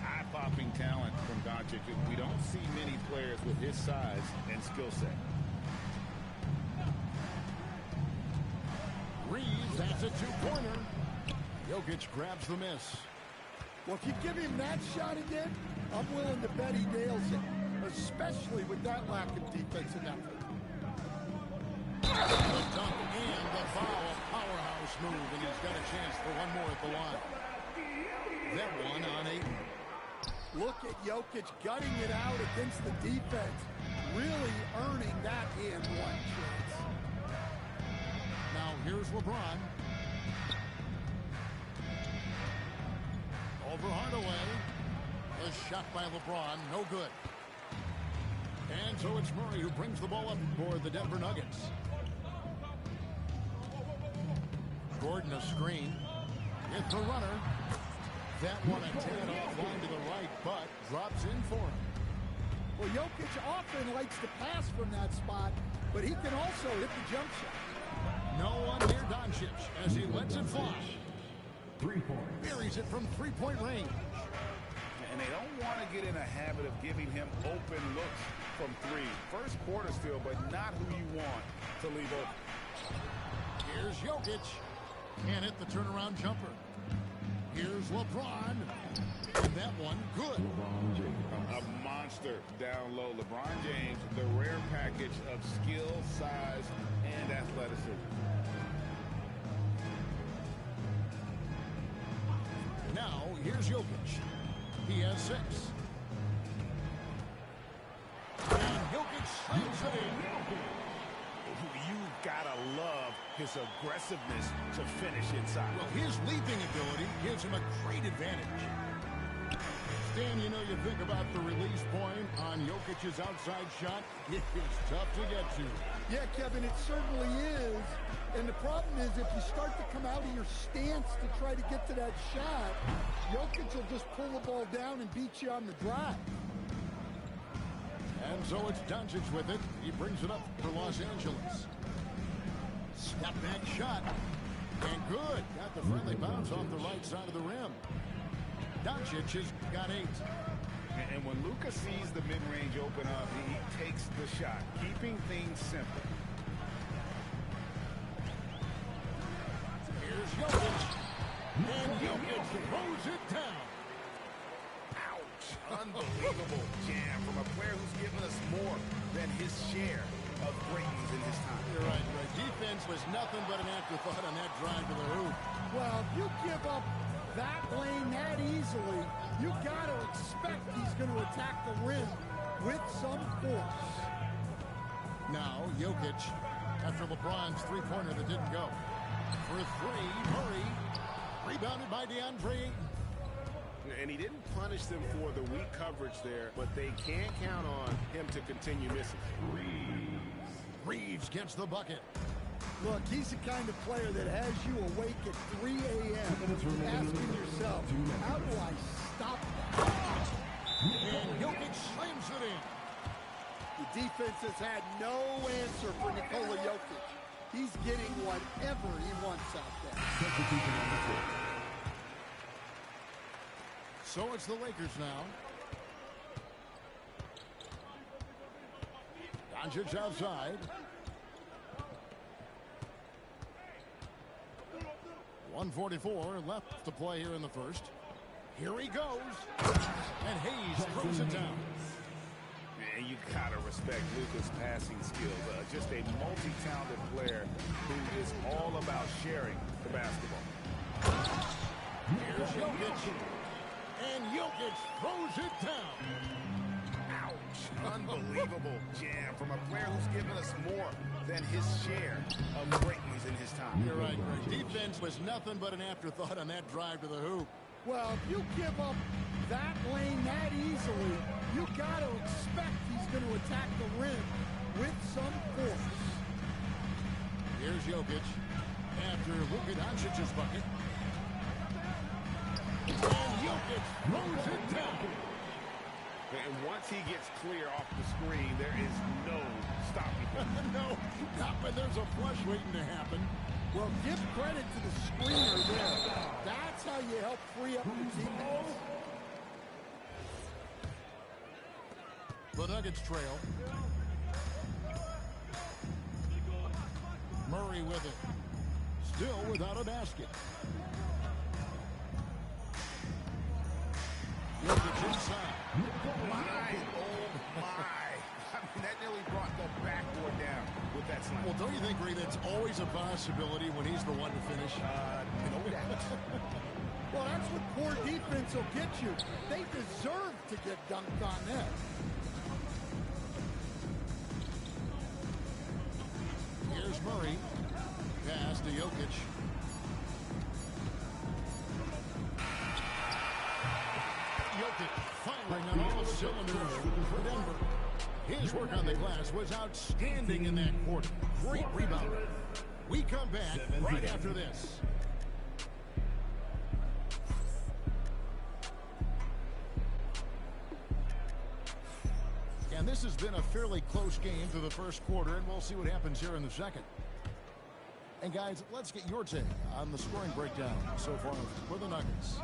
Eye-popping talent from Doncic. We don't see many players with his size and skill set. Reeves, that's a two-pointer. Jokic grabs the miss. Well, if you give him that shot again, I'm willing to bet he nails it, especially with that lack of defensive effort. The dunk and the foul. Powerhouse move, and he's got a chance for one more at the line. That one on Ayton. Look at Jokic gutting it out against the defense, really earning that and one chance. Now here's LeBron. Over Hardaway. A shot by LeBron, no good. And so it's Murray who brings the ball up for the Denver Nuggets. Gordon a screen. It's the runner. That one a tad offline to the right, but drops in for him. Well, Jokic often likes to pass from that spot, but he can also hit the jump shot. No one near Doncic as he lets it fly. 3 points. Buries it from three-point range. And they don't want to get in a habit of giving him open looks from three. First quarter still, but not who you want to leave open. Here's Jokic. Can't hit the turnaround jumper. Here's LeBron. And that one, good. A monster down low. LeBron James, the rare package of skill, size, and athleticism. Now, here's Jokic. He has 6. And Jokic slams it in. You've got to love his aggressiveness to finish inside. Well, his leaping ability gives him a great advantage. Stan, you know, you think about the release point on Jokic's outside shot. It is tough to get to. Yeah, Kevin, it certainly is. And the problem is if you start to come out of your stance to try to get to that shot, Jokic will just pull the ball down and beat you on the drive. And so it's Doncic with it. He brings it up for Los Angeles. Step back shot. And good. Got the friendly bounce off the right side of the rim. Doncic has got 8. And when Luka sees the mid-range open up, he takes the shot, keeping things simple. Here's Jokic. And Jokic throws it down. Ouch. Unbelievable jam from a player who's given us more than his share of greatness in his time. You're right. The defense was nothing but an afterthought on that drive to the hoop. Well, if you give up that lane that easily, you got to expect he's going to attack the rim with some force. Now, Jokic, after LeBron's three-pointer that didn't go. For 3, Murray. Rebounded by DeAndre Ayton. And he didn't punish them for the weak coverage there, but they can't count on him to continue missing. Reeves gets the bucket. Look, he's the kind of player that has you awake at 3 a.m. asking yourself, how do I stop that? And Jokic slams it in. The defense has had no answer for Nikola Jokic. He's getting whatever he wants out there. So it's the Lakers now. Doncic outside. 1:44 left to play here in the first. Here he goes. And Hayes throws it down. And you gotta respect Luka's passing skills. Just a multi-talented player who is all about sharing the basketball. Here's Jokic. And Jokic throws it down. Ouch. Unbelievable jam from a player who's given us more than his share of greatness in his time. You're right, Greg. Defense was nothing but an afterthought on that drive to the hoop. Well, if you give up that lane that easily, you got to expect he's going to attack the rim with some force. Here's Jokic after Luka Doncic's bucket. And Jokic throws it down. And once he gets clear off the screen, there is no stopping him. No, not when there's a flush waiting to happen. Well, give credit to the screener there. That's how you help free up your teammates. The Nuggets trail. Murray with it. Still without a basket. Jokic inside. My, oh my. I mean, that nearly brought the backboard down with that slam. Well, don't you think, Ray, that's always a possibility when he's the one to finish? No doubt. Well, that's what poor defense will get you. They deserve to get dunked on that. Here's Murray. Pass to Jokic. Jokic firing on all cylinders for Denver. His work on the glass was outstanding in that quarter. Great rebound. We come back right after this. And this has been a fairly close game through the first quarter, and we'll see what happens here in the second. And guys, let's get your take on the scoring breakdown so far for the Nuggets.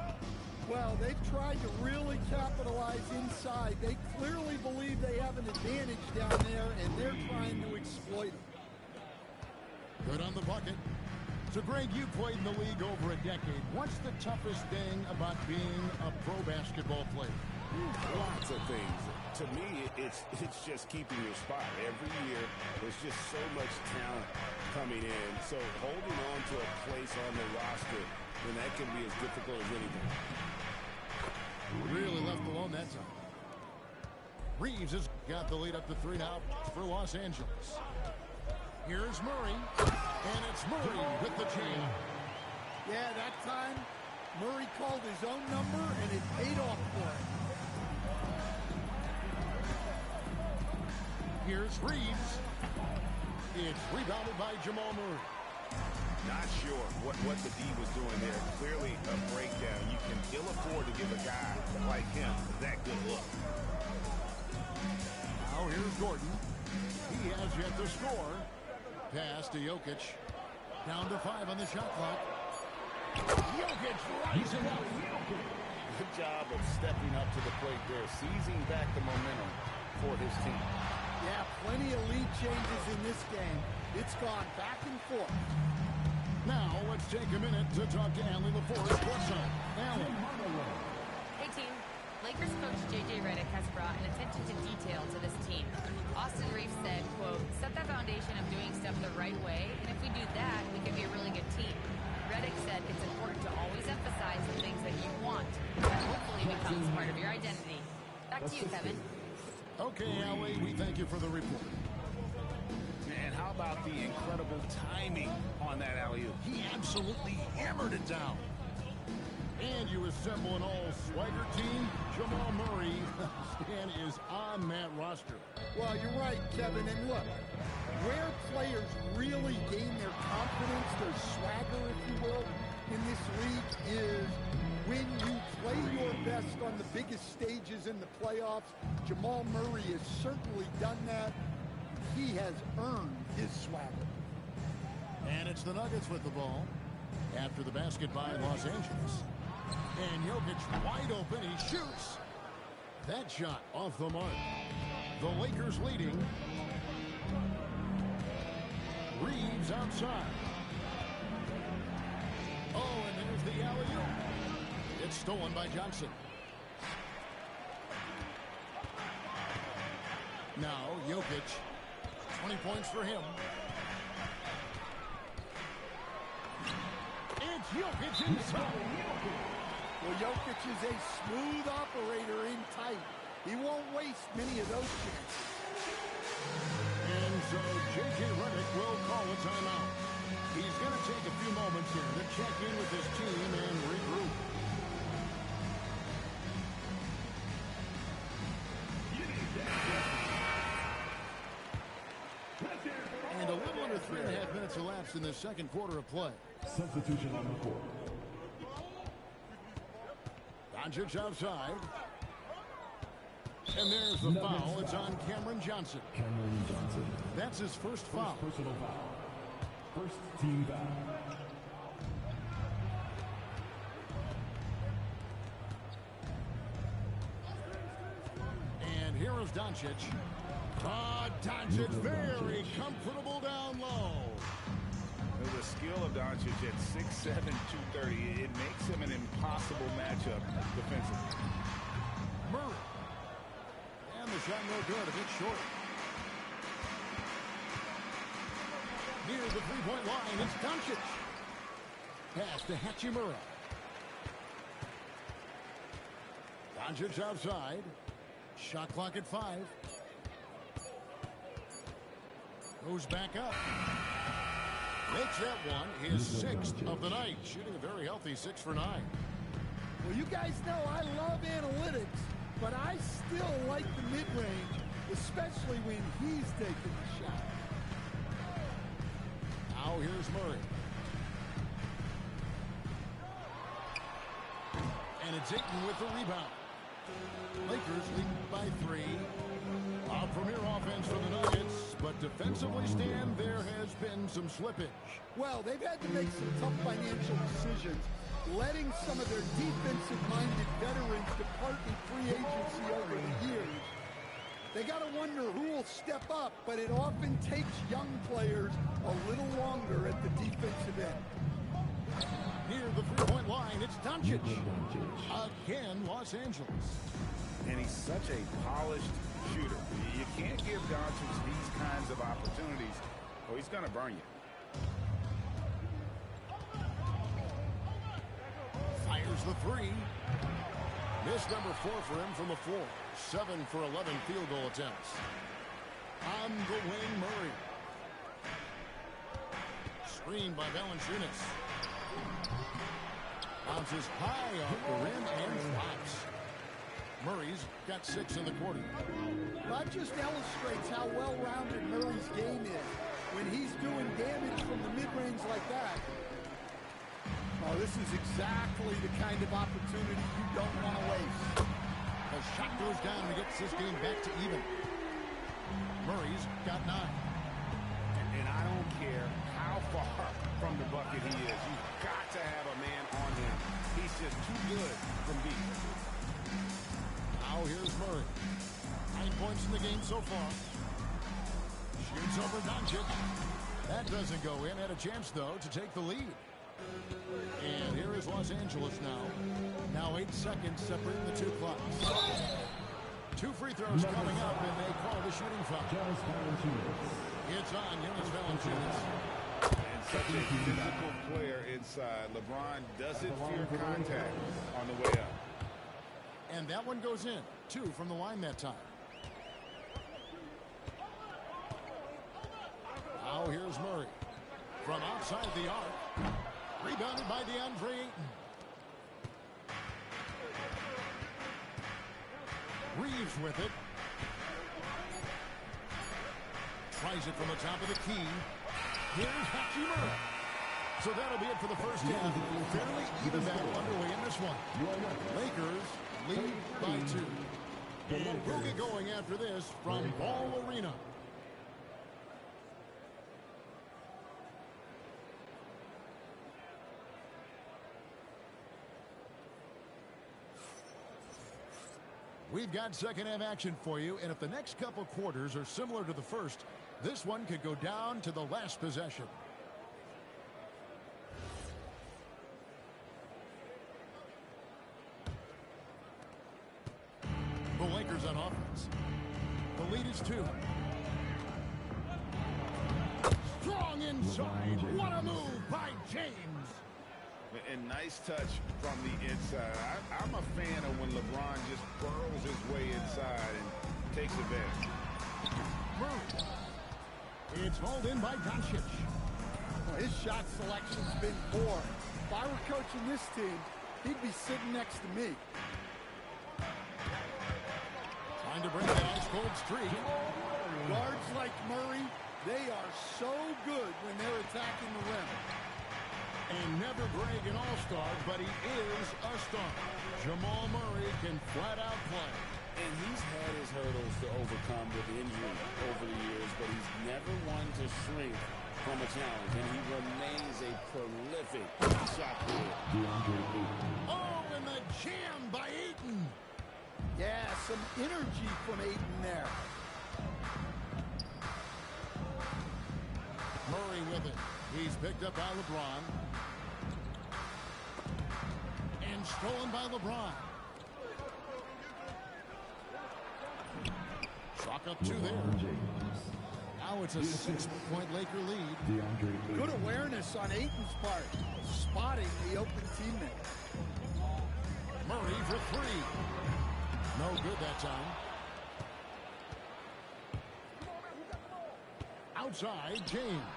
Well, they've tried to really capitalize inside. They clearly believe they have an advantage down there, and they're trying to exploit it. Good on the bucket. So, Greg, you played in the league over a decade. What's the toughest thing about being a pro basketball player? Lots of things. To me, it's just keeping your spot. Every year, there's just so much talent coming in. So holding on to a place on the roster, then that can be as difficult as anything. Really left alone that time. Reeves has got the lead up to 3 now for Los Angeles. Here's Murray, and it's Murray with the jam. Yeah, that time, Murray called his own number, and it paid off for him. Here's Reeves. It's rebounded by Jamal Murray. Not sure what the D was doing there. Clearly a breakdown. You can ill afford to give a guy like him that good look. Now here's Gordon. He has yet to score. Pass to Jokic. Down to 5 on the shot clock. Jokic rising up. Good job of stepping up to the plate there, seizing back the momentum for his team. Yeah, plenty of lead changes in this game. It's gone back and forth. Now let's take a minute to talk to Allie LaForce. What's up, Allie? Hey, team. Lakers coach J.J. Redick has brought an attention to detail to this team. Austin Reeves said, quote, set the foundation of doing stuff the right way, and if we do that, we can be a really good team. Redick said it's important to always emphasize the things that you want. That hopefully becomes part of your identity. Back to you, Kevin. Okay, Allie, we thank you for the report. And how about the incredible timing on that alley-oop? He absolutely hammered it down. And you assemble an all-swagger team. Jamal Murray, Stan, is on that roster. Well, you're right, Kevin. And look, where players really gain their confidence, their swagger, if you will, in this league is when you play your best on the biggest stages in the playoffs. Jamal Murray has certainly done that. He has earned his swagger. And it's the Nuggets with the ball after the basket by Los Angeles. And Jokic wide open. He shoots. That shot off the mark. The Lakers leading. Reeves outside. Oh, and there's the alley-oop. It's stolen by Johnson. Now, Jokic. 20 points for him. It's Jokic inside. Well, Jokic is a smooth operator in tight. He won't waste many of those chances. And so J.J. Redick will call a timeout. He's going to take a few moments here to check in with his team and regroup. And a little under 3.5 minutes elapsed in the second quarter of play. Substitution on the court. Doncic outside. And there's the foul. It's on Cameron Johnson. Cameron Johnson. That's his first foul. First personal foul. First team foul. And here is Doncic. Doncic very comfortable down low. The skill of Doncic at 6'7", 230, it makes him an impossible matchup defensively. Murray. And the shot no good, a bit short. Near the three-point line, it's Doncic. Pass to Hachimura. Doncic outside. Shot clock at 5. Goes back up. Makes that one his 6th of the night. Shooting a very healthy 6 for 9. Well, you guys know I love analytics, but I still like the mid-range, especially when he's taking the shot. Now here's Murray. And it's Ayton with the rebound. Lakers lead by 3. A premier offense for the Nuggets, but defensively, Stan, there has been some slippage. Well, they've had to make some tough financial decisions, letting some of their defensive-minded veterans depart in free agency over the years. They got to wonder who will step up, but it often takes young players a little longer at the defensive end. Near the three-point line, it's Doncic. Again, Los Angeles. And he's such a polished shooter. You can't give Doncic these kinds of opportunities, or he's going to burn you. Fires the 3. Missed number 4 for him from the floor. 7 for 11 field goal attempts. On the wing, Murray. Screened by Valanciunas. Bounces high off the rim and drops. Murray's got 6 in the quarter. That just illustrates how well-rounded Murray's game is. When he's doing damage from the mid-range like that. Oh, this is exactly the kind of opportunity you don't want to waste. The shot goes down and gets this game back to even. Murray's got 9. And I don't care how far from the bucket he is. You've got to have a man on him. He's just too good from deep. Now here's Murray. 9 points in the game so far. Shoots over Doncic. That doesn't go in. Had a chance, though, to take the lead. And here is Los Angeles now. Now 8 seconds separating the 2 clocks. 2 free throws coming up, and they call the shooting foul. It's on Jonas Valanciunas. And such a physical player inside. LeBron doesn't fear contact on the way up. And that one goes in. 2 from the line that time. Now here's Murray. From outside the arc. Rebounded by DeAndre Ayton. Reeves with it. Tries it from the top of the key. Here's Hachimura. So that'll be it for the first half. Fairly even battle underway in this one. Lakers lead by 2. And we'll get going after this from Ball Arena. We've got second half action for you, and if the next couple quarters are similar to the first, this one could go down to the last possession. The Lakers on offense. The lead is 2. Strong inside. What a move by James. And nice touch from the inside. I'm a fan of when LeBron just burrows his way inside and takes advantage. Murray. It's hauled in by Doncic. Well, his shot selection's been poor. If I were coaching this team, he'd be sitting next to me. Trying to break that ice-cold streak. Guards like Murray, they are so good when they're attacking the rim. And never brag an all-star, but he is a star. Jamal Murray can flat out play. And he's had his hurdles to overcome with injury over the years, but he's never one to shrink from a challenge, and he remains a prolific shot creator. Oh, and the jam by Ayton. Yeah, some energy from Ayton there. Murray with it. He's picked up by LeBron. And stolen by LeBron. Chalk up 2 there. Now it's a 6-point Laker lead. Good awareness on Ayton's part, spotting the open teammate. Murray for 3. No good that time. Outside, James.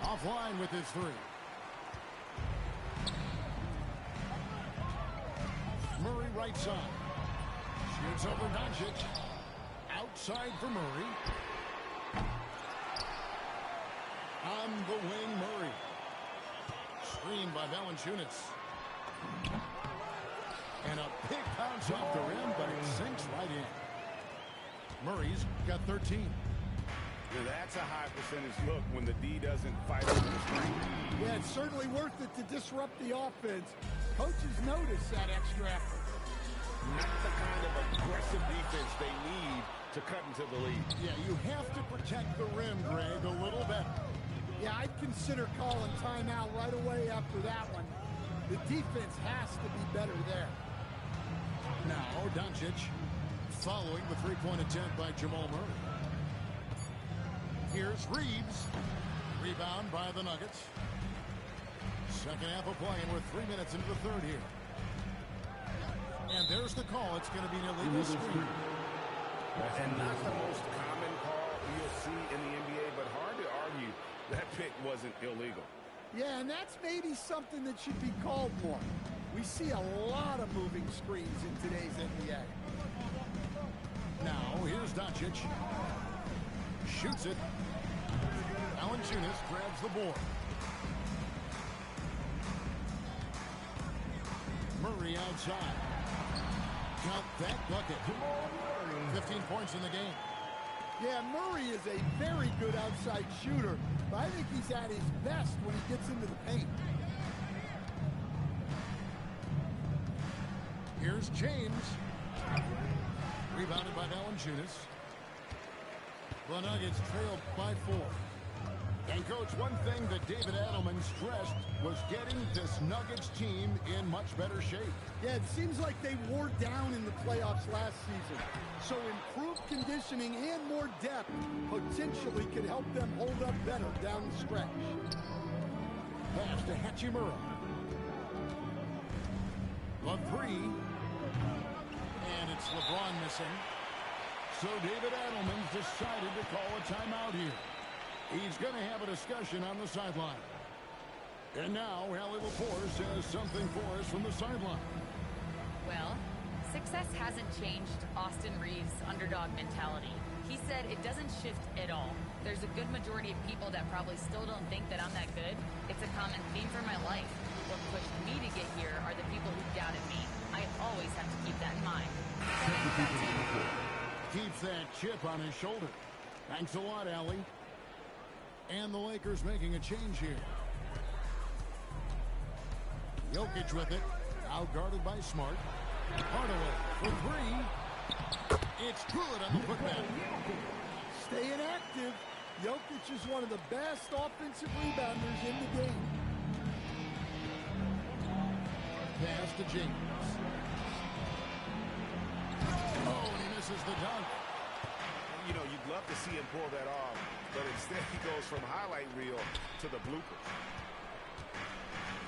Offline with his 3. Murray right side. Shoots over Doncic. Outside for Murray. On the wing, Murray. Screened by Valanciunas. And a big bounce off the rim, but it sinks right in. Murray's got 13. Now that's a high percentage look when the D doesn't fight over the screen. Yeah, it's certainly worth it to disrupt the offense. Coaches notice that extra effort. Not the kind of aggressive defense they need to cut into the lead. Yeah, you have to protect the rim, Greg, a little better. Yeah, I'd consider calling timeout right away after that one. The defense has to be better there. Now, Doncic following the three-point attempt by Jamal Murray. Here's Reeves. Rebound by the Nuggets. Second half of play, and we're 3 minutes into the third here. And there's the call. It's going to be an illegal screen. And not the most common call you'll see in the NBA, but hard to argue that pick wasn't illegal. Yeah, and that's maybe something that should be called more. We see a lot of moving screens in today's NBA. Now, here's Doncic. Shoots it. Valanciunas grabs the board. Murray outside. Got that bucket. 15 points in the game. Yeah, Murray is a very good outside shooter, but I think he's at his best when he gets into the paint. Here's James. Rebounded by Valanciunas. The Nuggets trailed by 4. And, Coach, one thing that David Adelman stressed was getting this Nuggets team in much better shape. Yeah, it seems like they wore down in the playoffs last season. So improved conditioning and more depth potentially could help them hold up better down the stretch. Pass to Hachimura. The 3. And it's LeBron missing. So David Adelman's decided to call a timeout here. He's going to have a discussion on the sideline. And now, Allie Lepore says something for us from the sideline. Well, success hasn't changed Austin Reeves' underdog mentality. He said it doesn't shift at all. There's a good majority of people that probably still don't think that I'm that good. It's a common theme for my life. What pushed me to get here are the people who doubted me. I always have to keep that in mind. Keeps that chip on his shoulder. Thanks a lot, Allie. And the Lakers making a change here. Jokic with it. Outguarded by Smart. Hardaway for 3. It's good on the putback. Staying active. Jokic is one of the best offensive rebounders in the game. Pass to James. Oh, and he misses the dunk. love to see him pull that off, but instead he goes from highlight reel to the bloopers.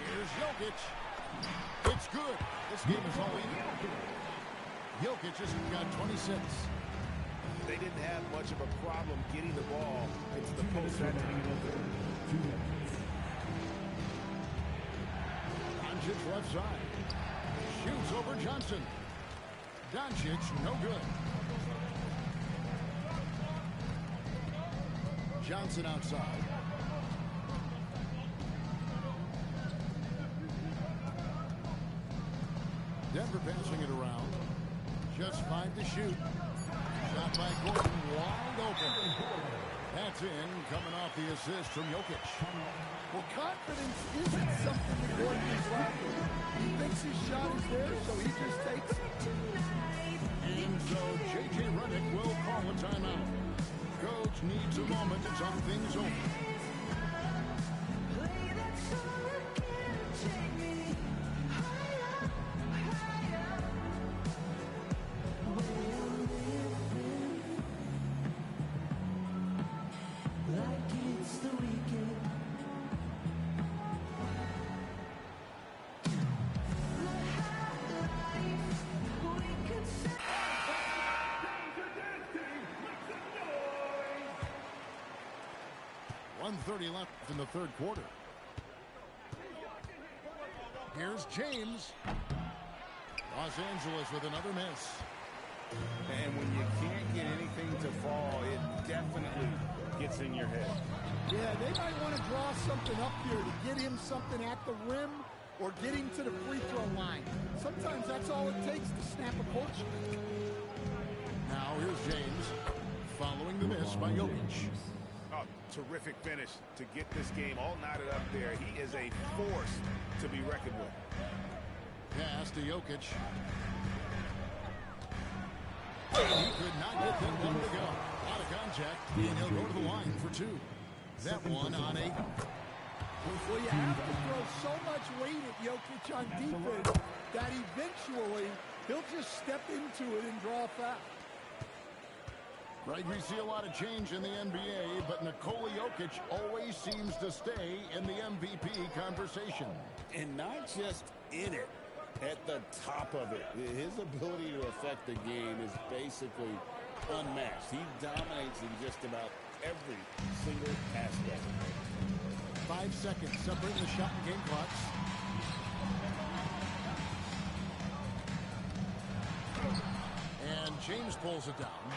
Here's Jokic. It's good. This game is all even. Jokic has got 26. They didn't have much of a problem getting the ball into the post. Doncic left side. Shoots over Johnson. Doncic, no good. Johnson outside. Denver passing it around. Just 5 to shoot. Shot by Gordon, wide open. That's in, coming off the assist from Jokic. Well, confidence isn't something that Gordon is lacking. He thinks his shot is there, so he just takes it. And so J.J. Redick will call a timeout. Coach needs a moment to talk things over. .30 left in the third quarter. Here's James. Los Angeles with another miss. And when you can't get anything to fall, it definitely gets in your head. Yeah, they might want to draw something up here to get him something at the rim or get him to the free throw line. Sometimes that's all it takes to snap a coach. Now here's James following the miss by Jokic. Oh, terrific finish to get this game all knotted up there. He is a force to be reckoned with. Pass to Jokic. And he could not get that one to go. Out of contact, and he'll go to the line for 2. That one on 8. Well, you have to throw so much weight at Jokic on defense that eventually he'll just step into it and draw a foul. Right, we see a lot of change in the NBA, but Nikola Jokic always seems to stay in the MVP conversation. And not just in it, at the top of it. His ability to affect the game is basically unmatched. He dominates in just about every single aspect. 5 seconds separating the shot and game clocks. And James pulls it down.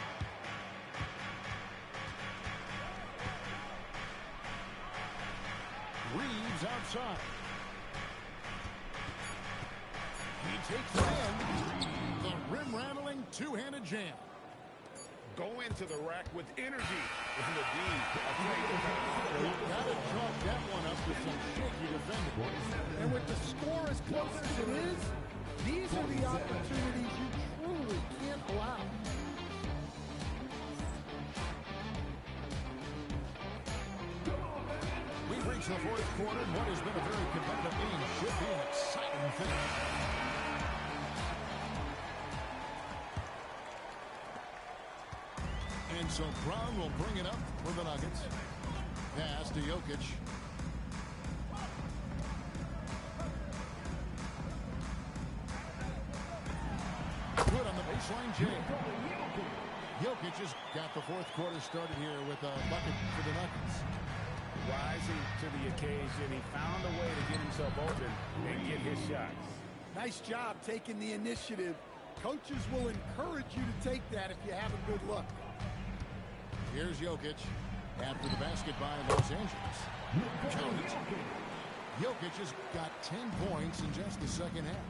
Reeves outside. He takes it in. The rim-rattling two-handed jam. Go into the rack with energy. In the D. Got to chalk that one up with some shaky defending. And with the score as close as it is, these are the opportunities you truly can't allow. We've reached the fourth quarter. What has been a very competitive game should be an exciting finish. And so Brown will bring it up for the Nuggets. Pass to Jokic. Good on the baseline, Jay. Jokic has got the fourth quarter started here with a bucket for the Nuggets. Rising to the occasion, he found a way to get himself open and get his shots. Nice job taking the initiative. Coaches will encourage you to take that if you have a good look. Here's Jokic after the basket by Los Angeles. Count it. Jokic has got 10 points in just the second half.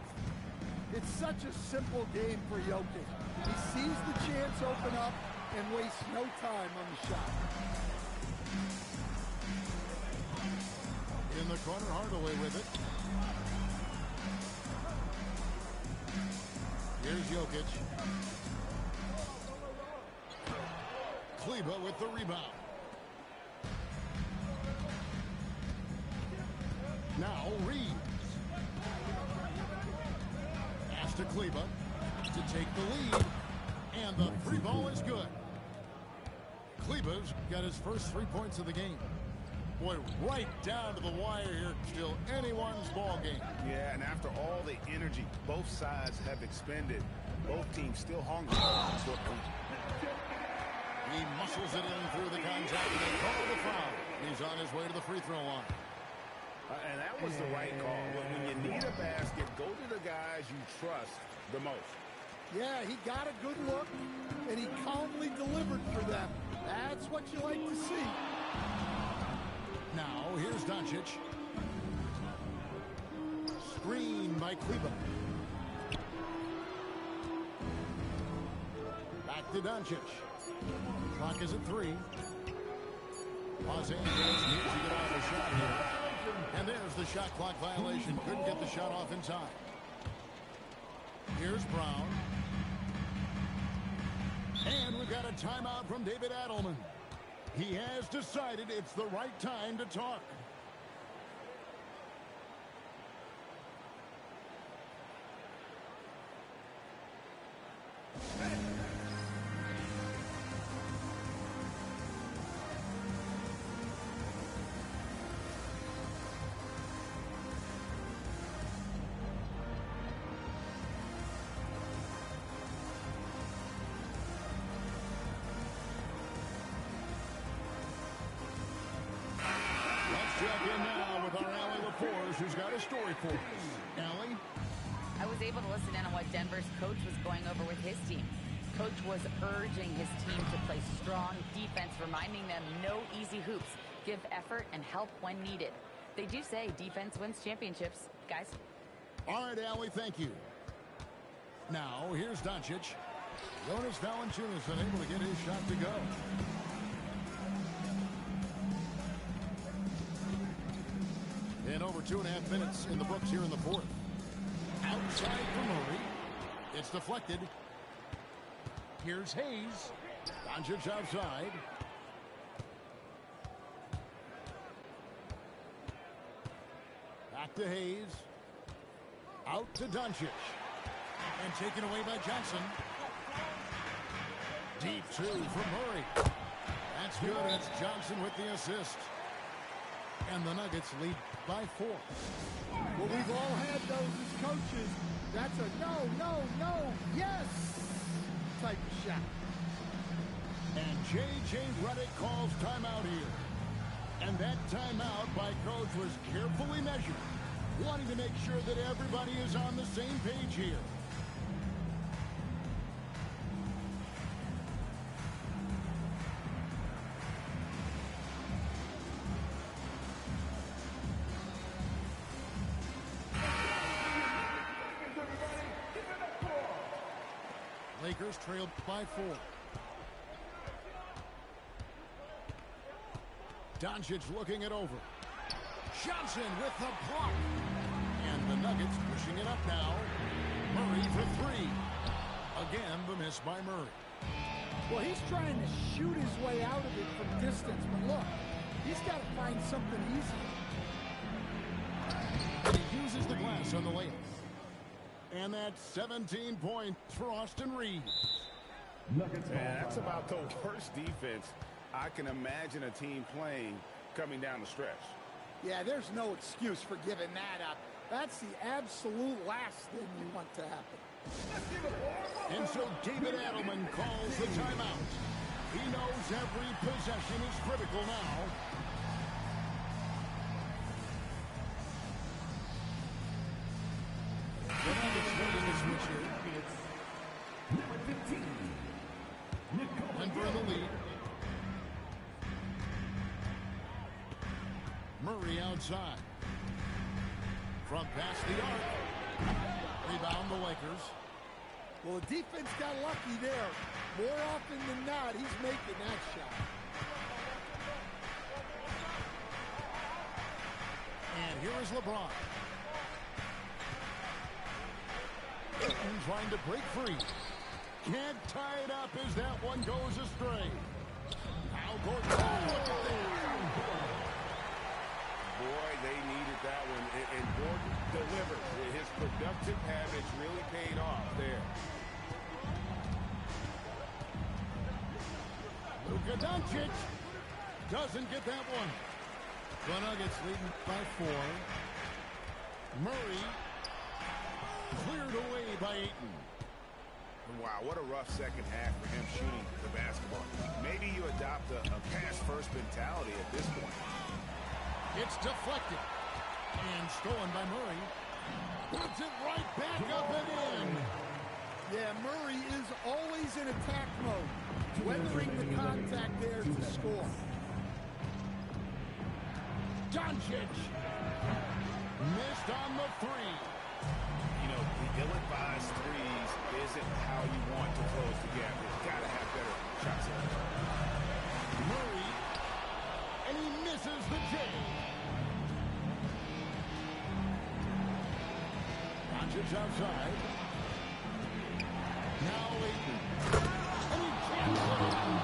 It's such a simple game for Jokic. He sees the chance open up and wastes no time on the shot. In the corner, Hardaway with it. Here's Jokic. Kleber with the rebound. Now Reeves. Pass to Kleber to take the lead. And the free ball is good. Kleba's got his first 3 points of the game. Boy, right down to the wire here. Still anyone's ball game. Yeah, and after all the energy both sides have expended, both teams still hungry. He muscles it in through the contact, and they call the foul. He's on his way to the free throw line. And that was the right call. When you need a basket, go to the guys you trust the most. Yeah, he got a good look, and he calmly delivered for them. That's what you like to see. Now, here's Doncic. Screen by Kleber. Back to Doncic. Clock is at 3. Los Angeles needs to get off a shot here. And there's the shot clock violation. Couldn't get the shot off in time. Here's Brown. And we've got a timeout from David Adelman. He has decided it's the right time to talk. Check in now with our Allie LaForce, who's got a story for us. Allie? I was able to listen in on what Denver's coach was going over with his team. Coach was urging his team to play strong defense, reminding them no easy hoops, give effort, and help when needed. They do say defense wins championships, guys. All right, Allie, thank you. Now, here's Doncic. Jonas Valanciunas unable to get his shot to go. And over 2.5 minutes in the books here in the fourth. Outside for Murray. It's deflected. Here's Hayes. Doncic outside. Back to Hayes. Out to Doncic. And taken away by Johnson. Deep two for Murray. That's good. That's Johnson with the assist. And the Nuggets lead by 4. Well, we've all had those as coaches. That's a no, yes type of shot. And J.J. Redick calls timeout here. And that timeout by Coach was carefully measured, wanting to make sure that everybody is on the same page here. Lakers trailed by 4. Doncic looking it over. Johnson with the block. And the Nuggets pushing it up now. Murray for 3. Again, the miss by Murray. Well, he's trying to shoot his way out of it from distance, but look, he's got to find something easy. And he uses the glass on the layup. And that's 17 points for Austin Reeves. That's about the worst defense I can imagine a team playing coming down the stretch. Yeah, there's no excuse for giving that up. That's the absolute last thing you want to happen. And so David Adelman calls the timeout. He knows every possession is critical now. The Nuggets leading the switch here. Number 15, Denver in the lead. Murray outside. From past the arc. Rebound the Lakers. Well, the defense got lucky there. More often than not, he's making that shot. And here is LeBron. And trying to break free. Can't tie it up as that one goes astray. Now Gordon. Boy, they needed that one. And Gordon delivered. His productive habits really paid off there. Luke Luka Doncic doesn't get that one. The Nuggets leading by 4. Murray cleared away by Ayton. Wow, what a rough second half for him shooting the basketball. Maybe you adopt a pass-first mentality at this point. It's deflected and stolen by Murray. Puts it right back up and in. Yeah, Murray is always in attack mode, weathering the contact there to score. Doncic missed on the 3. You know, the ill-advised threes isn't how you want to close the gap. You've got to have better shots. Murray, and he misses the J. Doncic outside. Now Ayton. And he jams it in.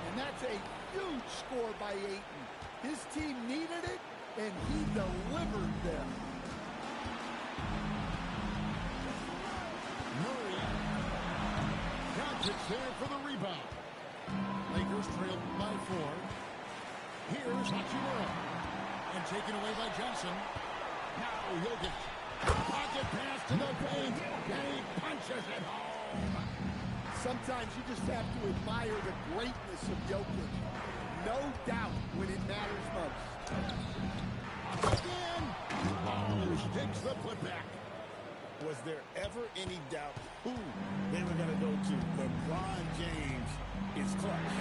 And that's a huge score by Ayton. His team needed it, and he delivered them. Murray. Doncic there for the rebound. Lakers trail by 4. Here's Hachimura. And taken away by Johnson. Now Jokic. Pocket pass to the paint. And he punches it home. Sometimes you just have to admire the greatness of Jokic. No doubt when it matters most. Again. Oh, sticks the putback. Was there ever any doubt who they were going to go to? LeBron James is clutch.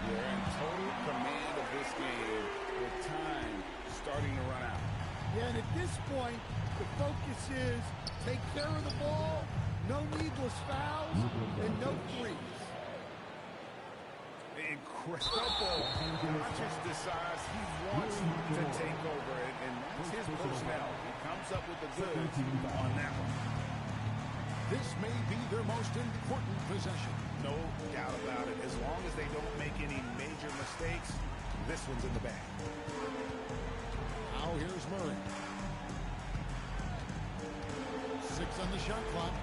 They're in total command of this game with time starting to run out. Yeah, and at this point, the focus is take care of the ball, no needless fouls, and no threes. Incredible. Doncic decides he wants to take over, and that's his personnel. He comes up with the goods on that one. This may be their most important possession. No doubt about it. As long as they don't make any major mistakes, this one's in the bag. Now here's Murray. 6 on the shot clock.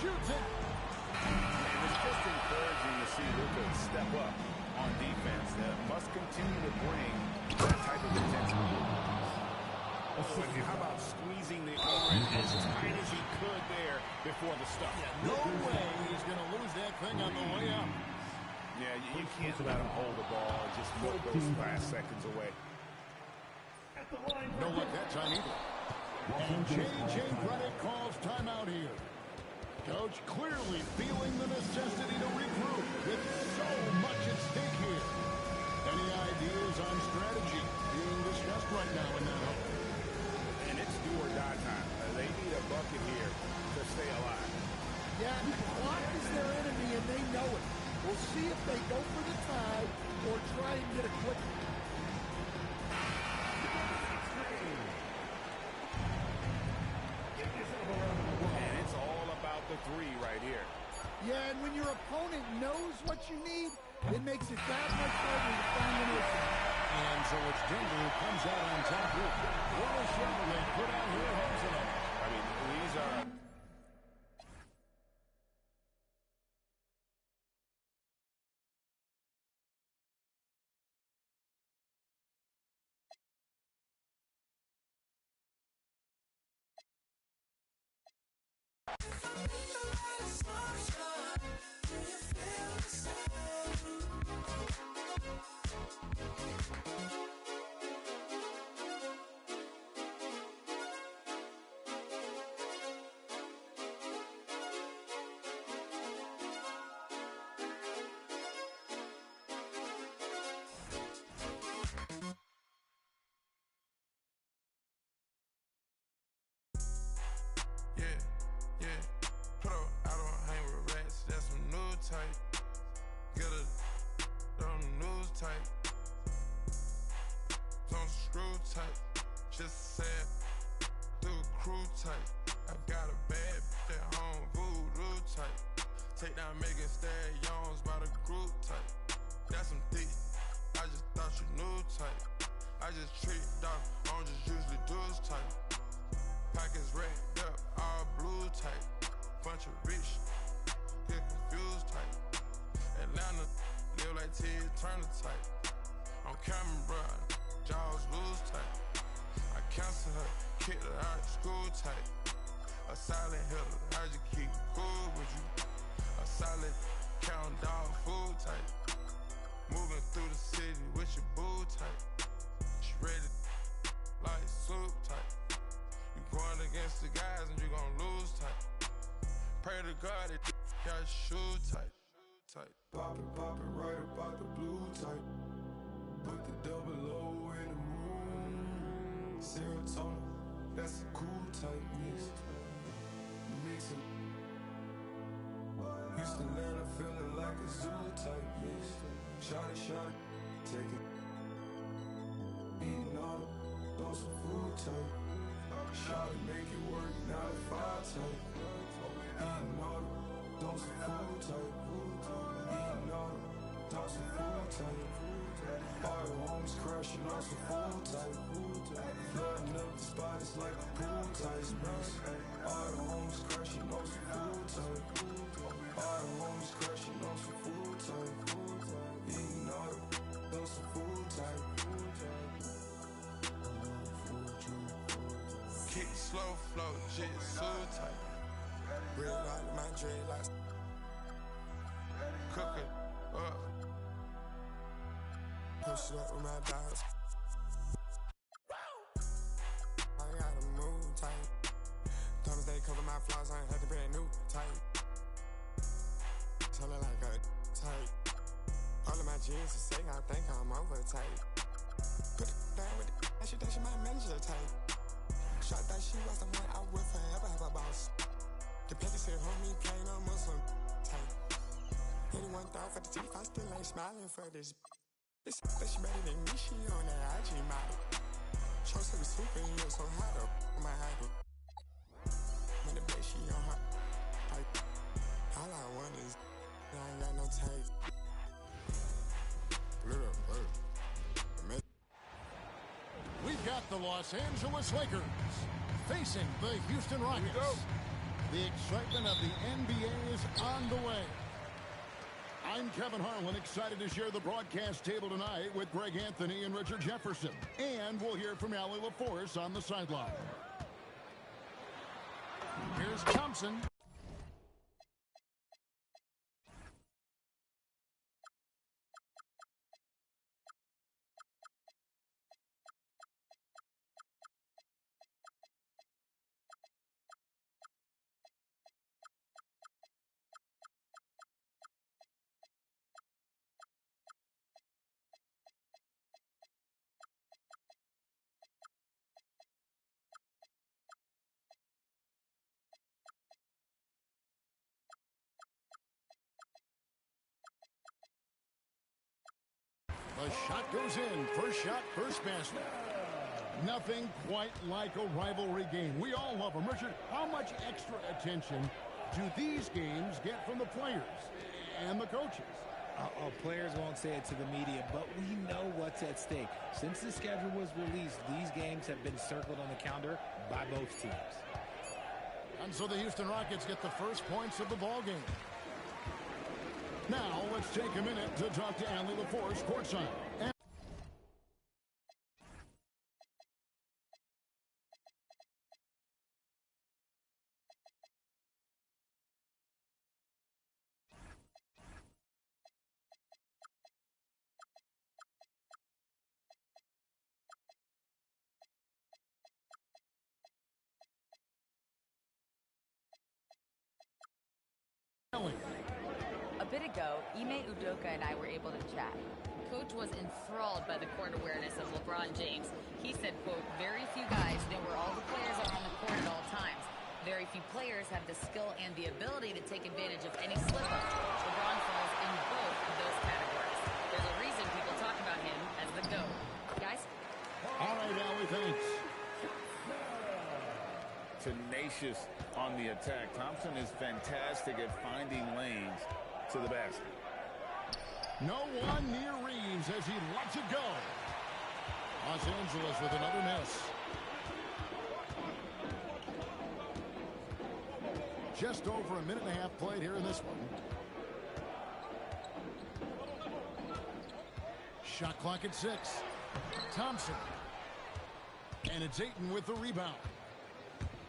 Shoots it. And it's just encouraging to see Luka step up on defense. That must continue to bring that type of intensity. Oh, and how about squeezing the arm as tight as he could there before the stop? No way he's going to lose that thing on the way up. Yeah, you can't let him hold the ball and just put those last seconds away. No luck that time either. And J.J. Redick calls timeout here. Coach clearly feeling the necessity to regroup with so much at stake here. Any ideas on strategy being discussed right now in that hole? And it's do or die time. They need a bucket here to stay alive. Yeah, the clock is their enemy, and they know it. We'll see if they go for the tie or try and get a quick. And it's all about the 3 right here. Yeah, and when your opponent knows what you need, it makes it that much harder to find an issue. And so it's Denver who comes out on top here. What a shot they put out here ahead tonight. I mean, these are... Just said, through a crew type. I got a bad bitch at home, voodoo type. Take down Megan Stallions by the group type. Got some thick, I just thought you knew type. I just tricked off, I don't just usually do this type. Pockets racked up, all blue type. Bunch of like Ted Turner type. On camera, jaws loose tight. I cancel her, kick her out of school tight. A silent hitter, I just keep cool with you. A solid count dog food type. Moving through the city with your boo type. She ready like soup type. You going against the guys and you gon' lose type. Pray to God that got shoe tight. Poppin' right about the blue type. Put the double O in the moon. Serotonin, that's a cool type mix. Mixin'. Houston, Atlanta, feeling like a zoo type mix. Shot, take it. Eating all those some food type. Shot it, make it work, now the 5 type. Eating all those some food type. Eating all those some food type. All the homes crashing on some food type. Flooding up the spot, it's like a pool type mix. All the homes crashing on some food type. All the homes crashing on some food type. Eating all those some food type. Kick slow flow, jitsu type. Red light in my dreadlocks. Cook it up. Push it up with my dogs. I gotta move tight. Thomas they cover my flaws, I ain't had to brand new tight. Tell her like a tight. All of my jeans are say I think I'm over tight. Put it down with it, she think she my manager tight. Shot that she was the one I would forever have a boss. The paper said homie plain on Muslim tight. Anyone thought for the teeth, I still ain't smiling for this. This that she better than me, she on that IG model. Show said we super in you, so hot up on my habit. When the bitch she on her like, all I want is I ain't got no taste. We've got the Los Angeles Lakers facing the Houston Rockets. The excitement of the NBA is on the way. I'm Kevin Harlan, excited to share the broadcast table tonight with Greg Anthony and Richard Jefferson. And we'll hear from Allie LaForce on the sideline. Here's Thompson. The shot goes in. First shot, first basket. Nothing quite like a rivalry game. We all love them. Richard, how much extra attention do these games get from the players and the coaches? Players won't say it to the media, but we know what's at stake. Since the schedule was released, these games have been circled on the calendar by both teams. And so the Houston Rockets get the first points of the ball game. Now, let's take a minute to talk to Allie LaForce courtside. A bit ago, Ime Udoka and I were able to chat. Coach was enthralled by the court awareness of LeBron James. He said, quote, very few guys know where all the players are on the court at all times. Very few players have the skill and the ability to take advantage of any slip-up. LeBron falls in both of those categories. There's a reason people talk about him as the GOAT. Guys? All right, Allie, thanks. Tenacious on the attack. Thompson is fantastic at finding lanes to the basket. No one near Reeves as he lets it go. Los Angeles with another miss. Just over a minute and a half played here in this one. Shot clock at 6. Thompson. And it's Ayton with the rebound.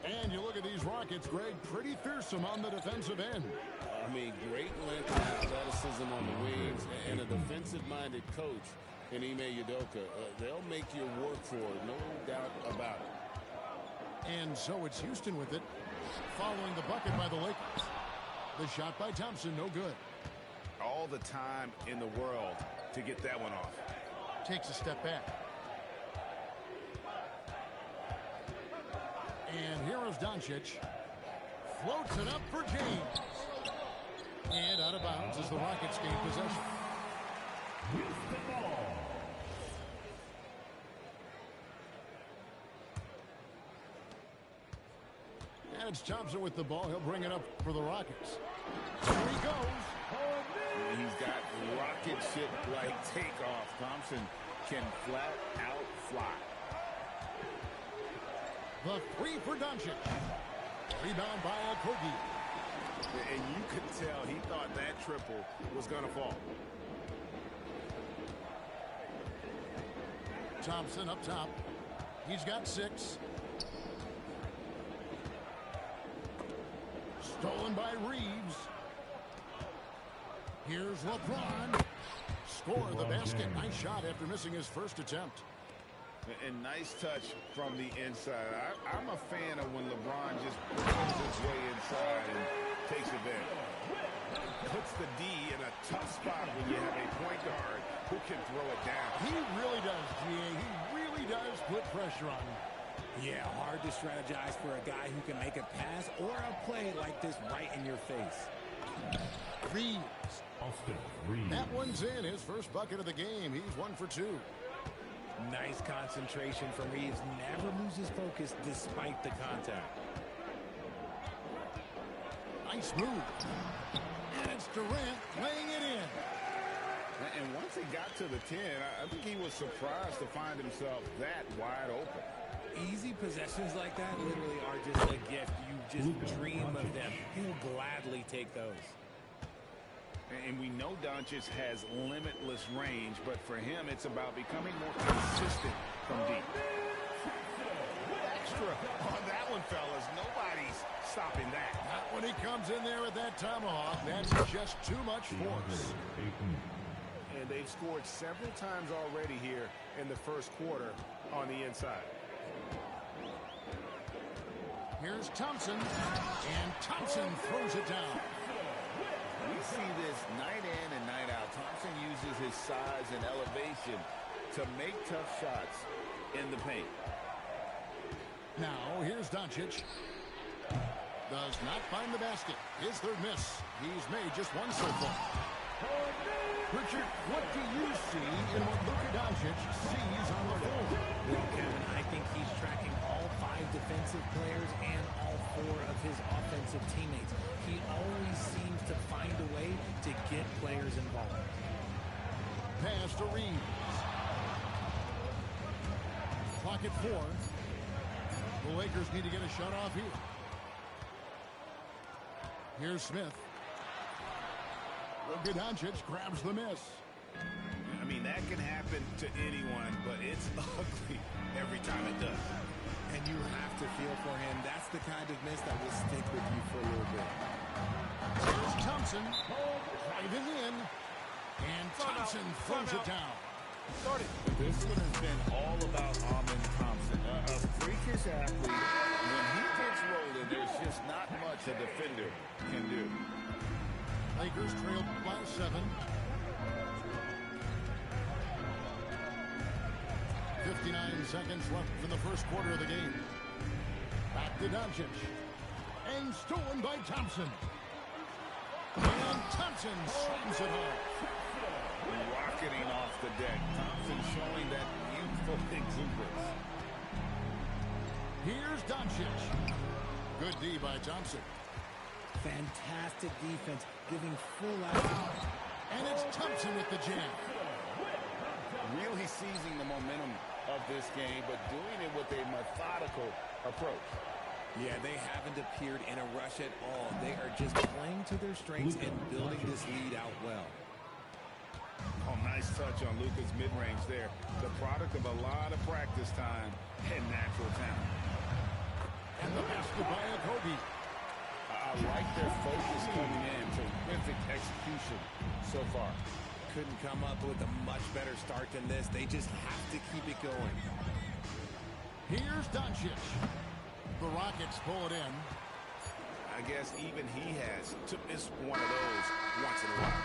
And you look at these Rockets, Greg, pretty fearsome on the defensive end. I mean, great length and athleticism on the wings, and a defensive-minded coach in Ime Udoka. They'll make you work for it, no doubt about it. And so it's Houston with it, following the bucket by the Lakers. The shot by Thompson, no good. All the time in the world to get that one off. Takes a step back. And here is Doncic. Floats it up for James. And out of bounds as the Rockets gain possession. And it's Thompson with the ball. He'll bring it up for the Rockets. Here he goes. He's got rocket ship-like takeoff. Thompson can flat out fly. The three for Doncic. Rebound by Okogie. And you could tell he thought that triple was going to fall. Thompson up top. He's got 6. Stolen by Reeves. Here's LeBron. Score the basket. Nice shot after missing his first attempt. And nice touch from the inside. I'm a fan of when LeBron just brings his way inside and takes advantage. Puts the D in a tough spot when you have a point guard who can throw it down. He really does, G.A. He really does put pressure on him. Yeah, hard to strategize for a guy who can make a pass or a play like this right in your face. Reeves. That one's in. His first bucket of the game. He's 1 for 2. Nice concentration from Reeves. Never loses focus despite the contact. Nice move. And it's Durant laying it in. And once he got to the 10, I think he was surprised to find himself that wide open. Easy possessions like that literally are just a gift. You just dream of them. He'll gladly take those. And we know Doncic has limitless range, but for him, it's about becoming more consistent from deep. Extra on that one, fellas. Nobody's stopping that. Not when he comes in there with that tomahawk. That's just too much force. And they've scored several times already here in the first quarter on the inside. Here's Thompson. And Thompson throws it down. We see this night in and night out. Thompson uses his size and elevation to make tough shots in the paint. Now, here's Doncic. Does not find the basket. His third miss. He's made just one so far. Richard, what do you see in what Luka Doncic sees on the floor? Well, Kevin, I think he's tracking all 5 defensive players and all 4 of his offensive teammates. He always seems to find a way to get players involved. Pass to Reeves. Clock at 4. The Lakers need to get a shot off here. Here's Smith. Luka Doncic grabs the miss. I mean, that can happen to anyone, but it's ugly every time it does. And you have to feel for him. That's the kind of miss that will stick with you for a little bit. Here's Thompson driving in. And Thompson throws it down. This one has been all about Amen Thompson. A freakish athlete. When he gets rolling, there's just not much a defender can do. Lakers trailed by 7. 59 seconds left in the first quarter of the game. Back to Doncic. And stolen by Thompson. And Thompson slams it home. Rocketing off the deck. Thompson showing that youthful exuberance. Here's Doncic. Good D by Thompson. Fantastic defense, giving full out. And it's Thompson with the jam. Really seizing the momentum of this game, but doing it with a methodical approach. Yeah, they haven't appeared in a rush at all. They are just playing to their strengths and building this lead out well. Oh, nice touch on Luka's mid-range there. The product of a lot of practice time and natural talent. And the basket by Kobe. I like their focus coming in. Terrific execution so far. Couldn't come up with a much better start than this. They just have to keep it going. Here's Doncic. The Rockets pull it in. I guess even he has to miss one of those once in a while.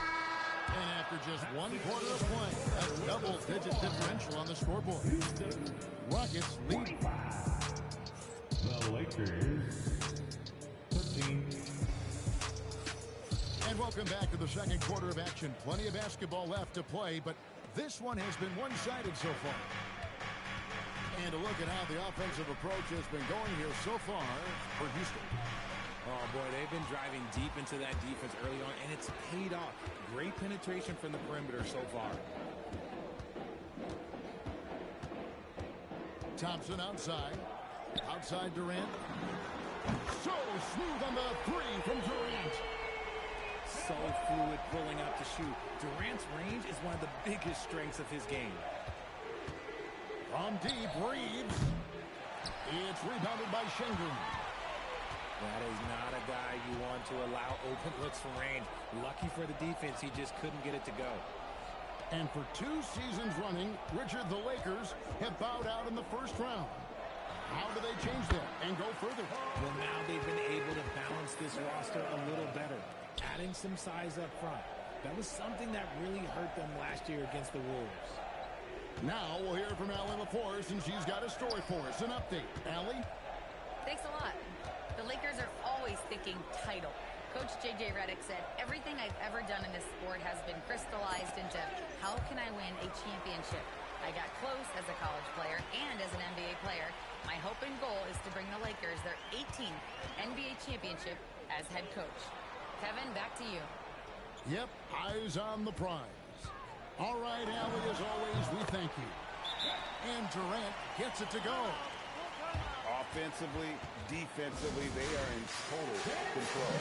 And after just one quarter of play, a double-digit differential on the scoreboard. Rockets lead. The Lakers, 13. And welcome back to the second quarter of action. Plenty of basketball left to play, but this one has been one-sided so far. And to look at how the offensive approach has been going here so far for Houston. Oh, boy, they've been driving deep into that defense early on, and it's paid off. Great penetration from the perimeter so far. Thompson outside. Outside Durant. So smooth on the three from Durant. So fluid pulling up to shoot. Durant's range is one of the biggest strengths of his game. From deep, Reeves. It's rebounded by Şengün. That is not a guy you want to allow open looks from range. Lucky for the defense, he just couldn't get it to go. And for 2 seasons running, Richard, the Lakers have bowed out in the first round. How do they change that and go further? Well, now they've been able to balance this roster a little better, adding some size up front. That was something that really hurt them last year against the Wolves. Now we'll hear from Allie LaForce, and she's got a story for us. An update. Allie? Thanks a lot. The Lakers are always thinking title. Coach J.J. Redick said, everything I've ever done in this sport has been crystallized into how can I win a championship? I got close as a college player and as an NBA player. My hope and goal is to bring the Lakers their 18th NBA championship as head coach. Kevin, back to you. Yep, eyes on the prize. All right, Allie, as always, we thank you. And Durant gets it to go. Offensively, defensively, they are in total control.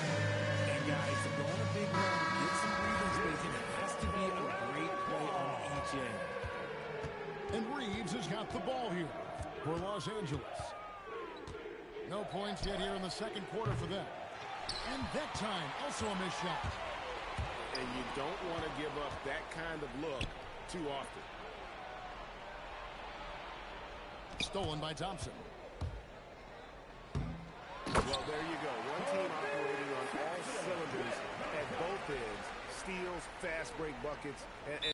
And guys, to go on a big run, get some breathing space, and it has to be a great play on each end. And Reeves has got the ball here for Los Angeles. No points yet here in the second quarter for them. And that time, also a missed shot. And you don't want to give up that kind of look too often. Stolen by Thompson. Well, there you go. One team operating on all cylinders at both ends. Steals, fast break buckets, and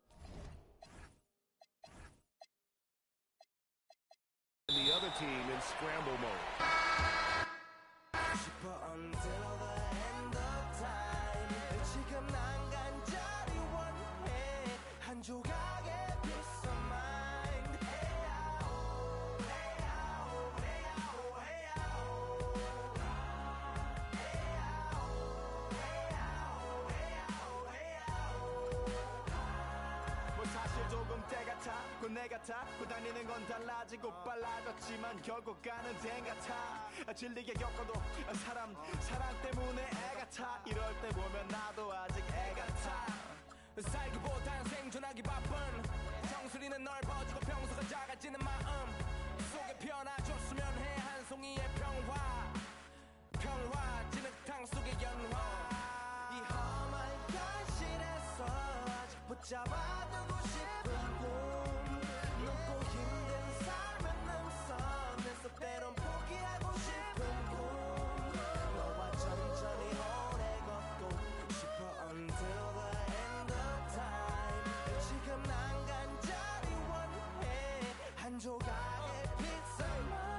the other team in scramble mode. 내가 타고 다니는 건 달라지고 빨라졌지만 결국 가는 데 같아 질리게 겪어도 사람 때문에 애 같아 이럴 때 보면 나도 아직 애 같아 살기보단 생존하기 바쁜 정수리는 넓어지고 평소가 작아지는 마음 속에 피어나줬으면 해 한 송이의 평화 진흙탕 속의 연화 이 험한 현실에서 아직 붙잡아두고 싶은 높고 힘든 삶의 능선에서 때론 포기하고 싶은 꿈 너와 천천히 오래 걷고 싶어 until the end of time 지금 난 간절히 원해 한 조각의 피자만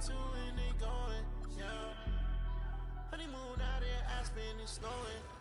into and they going, yeah. Honeymoon out there, Aspen, it's snowing.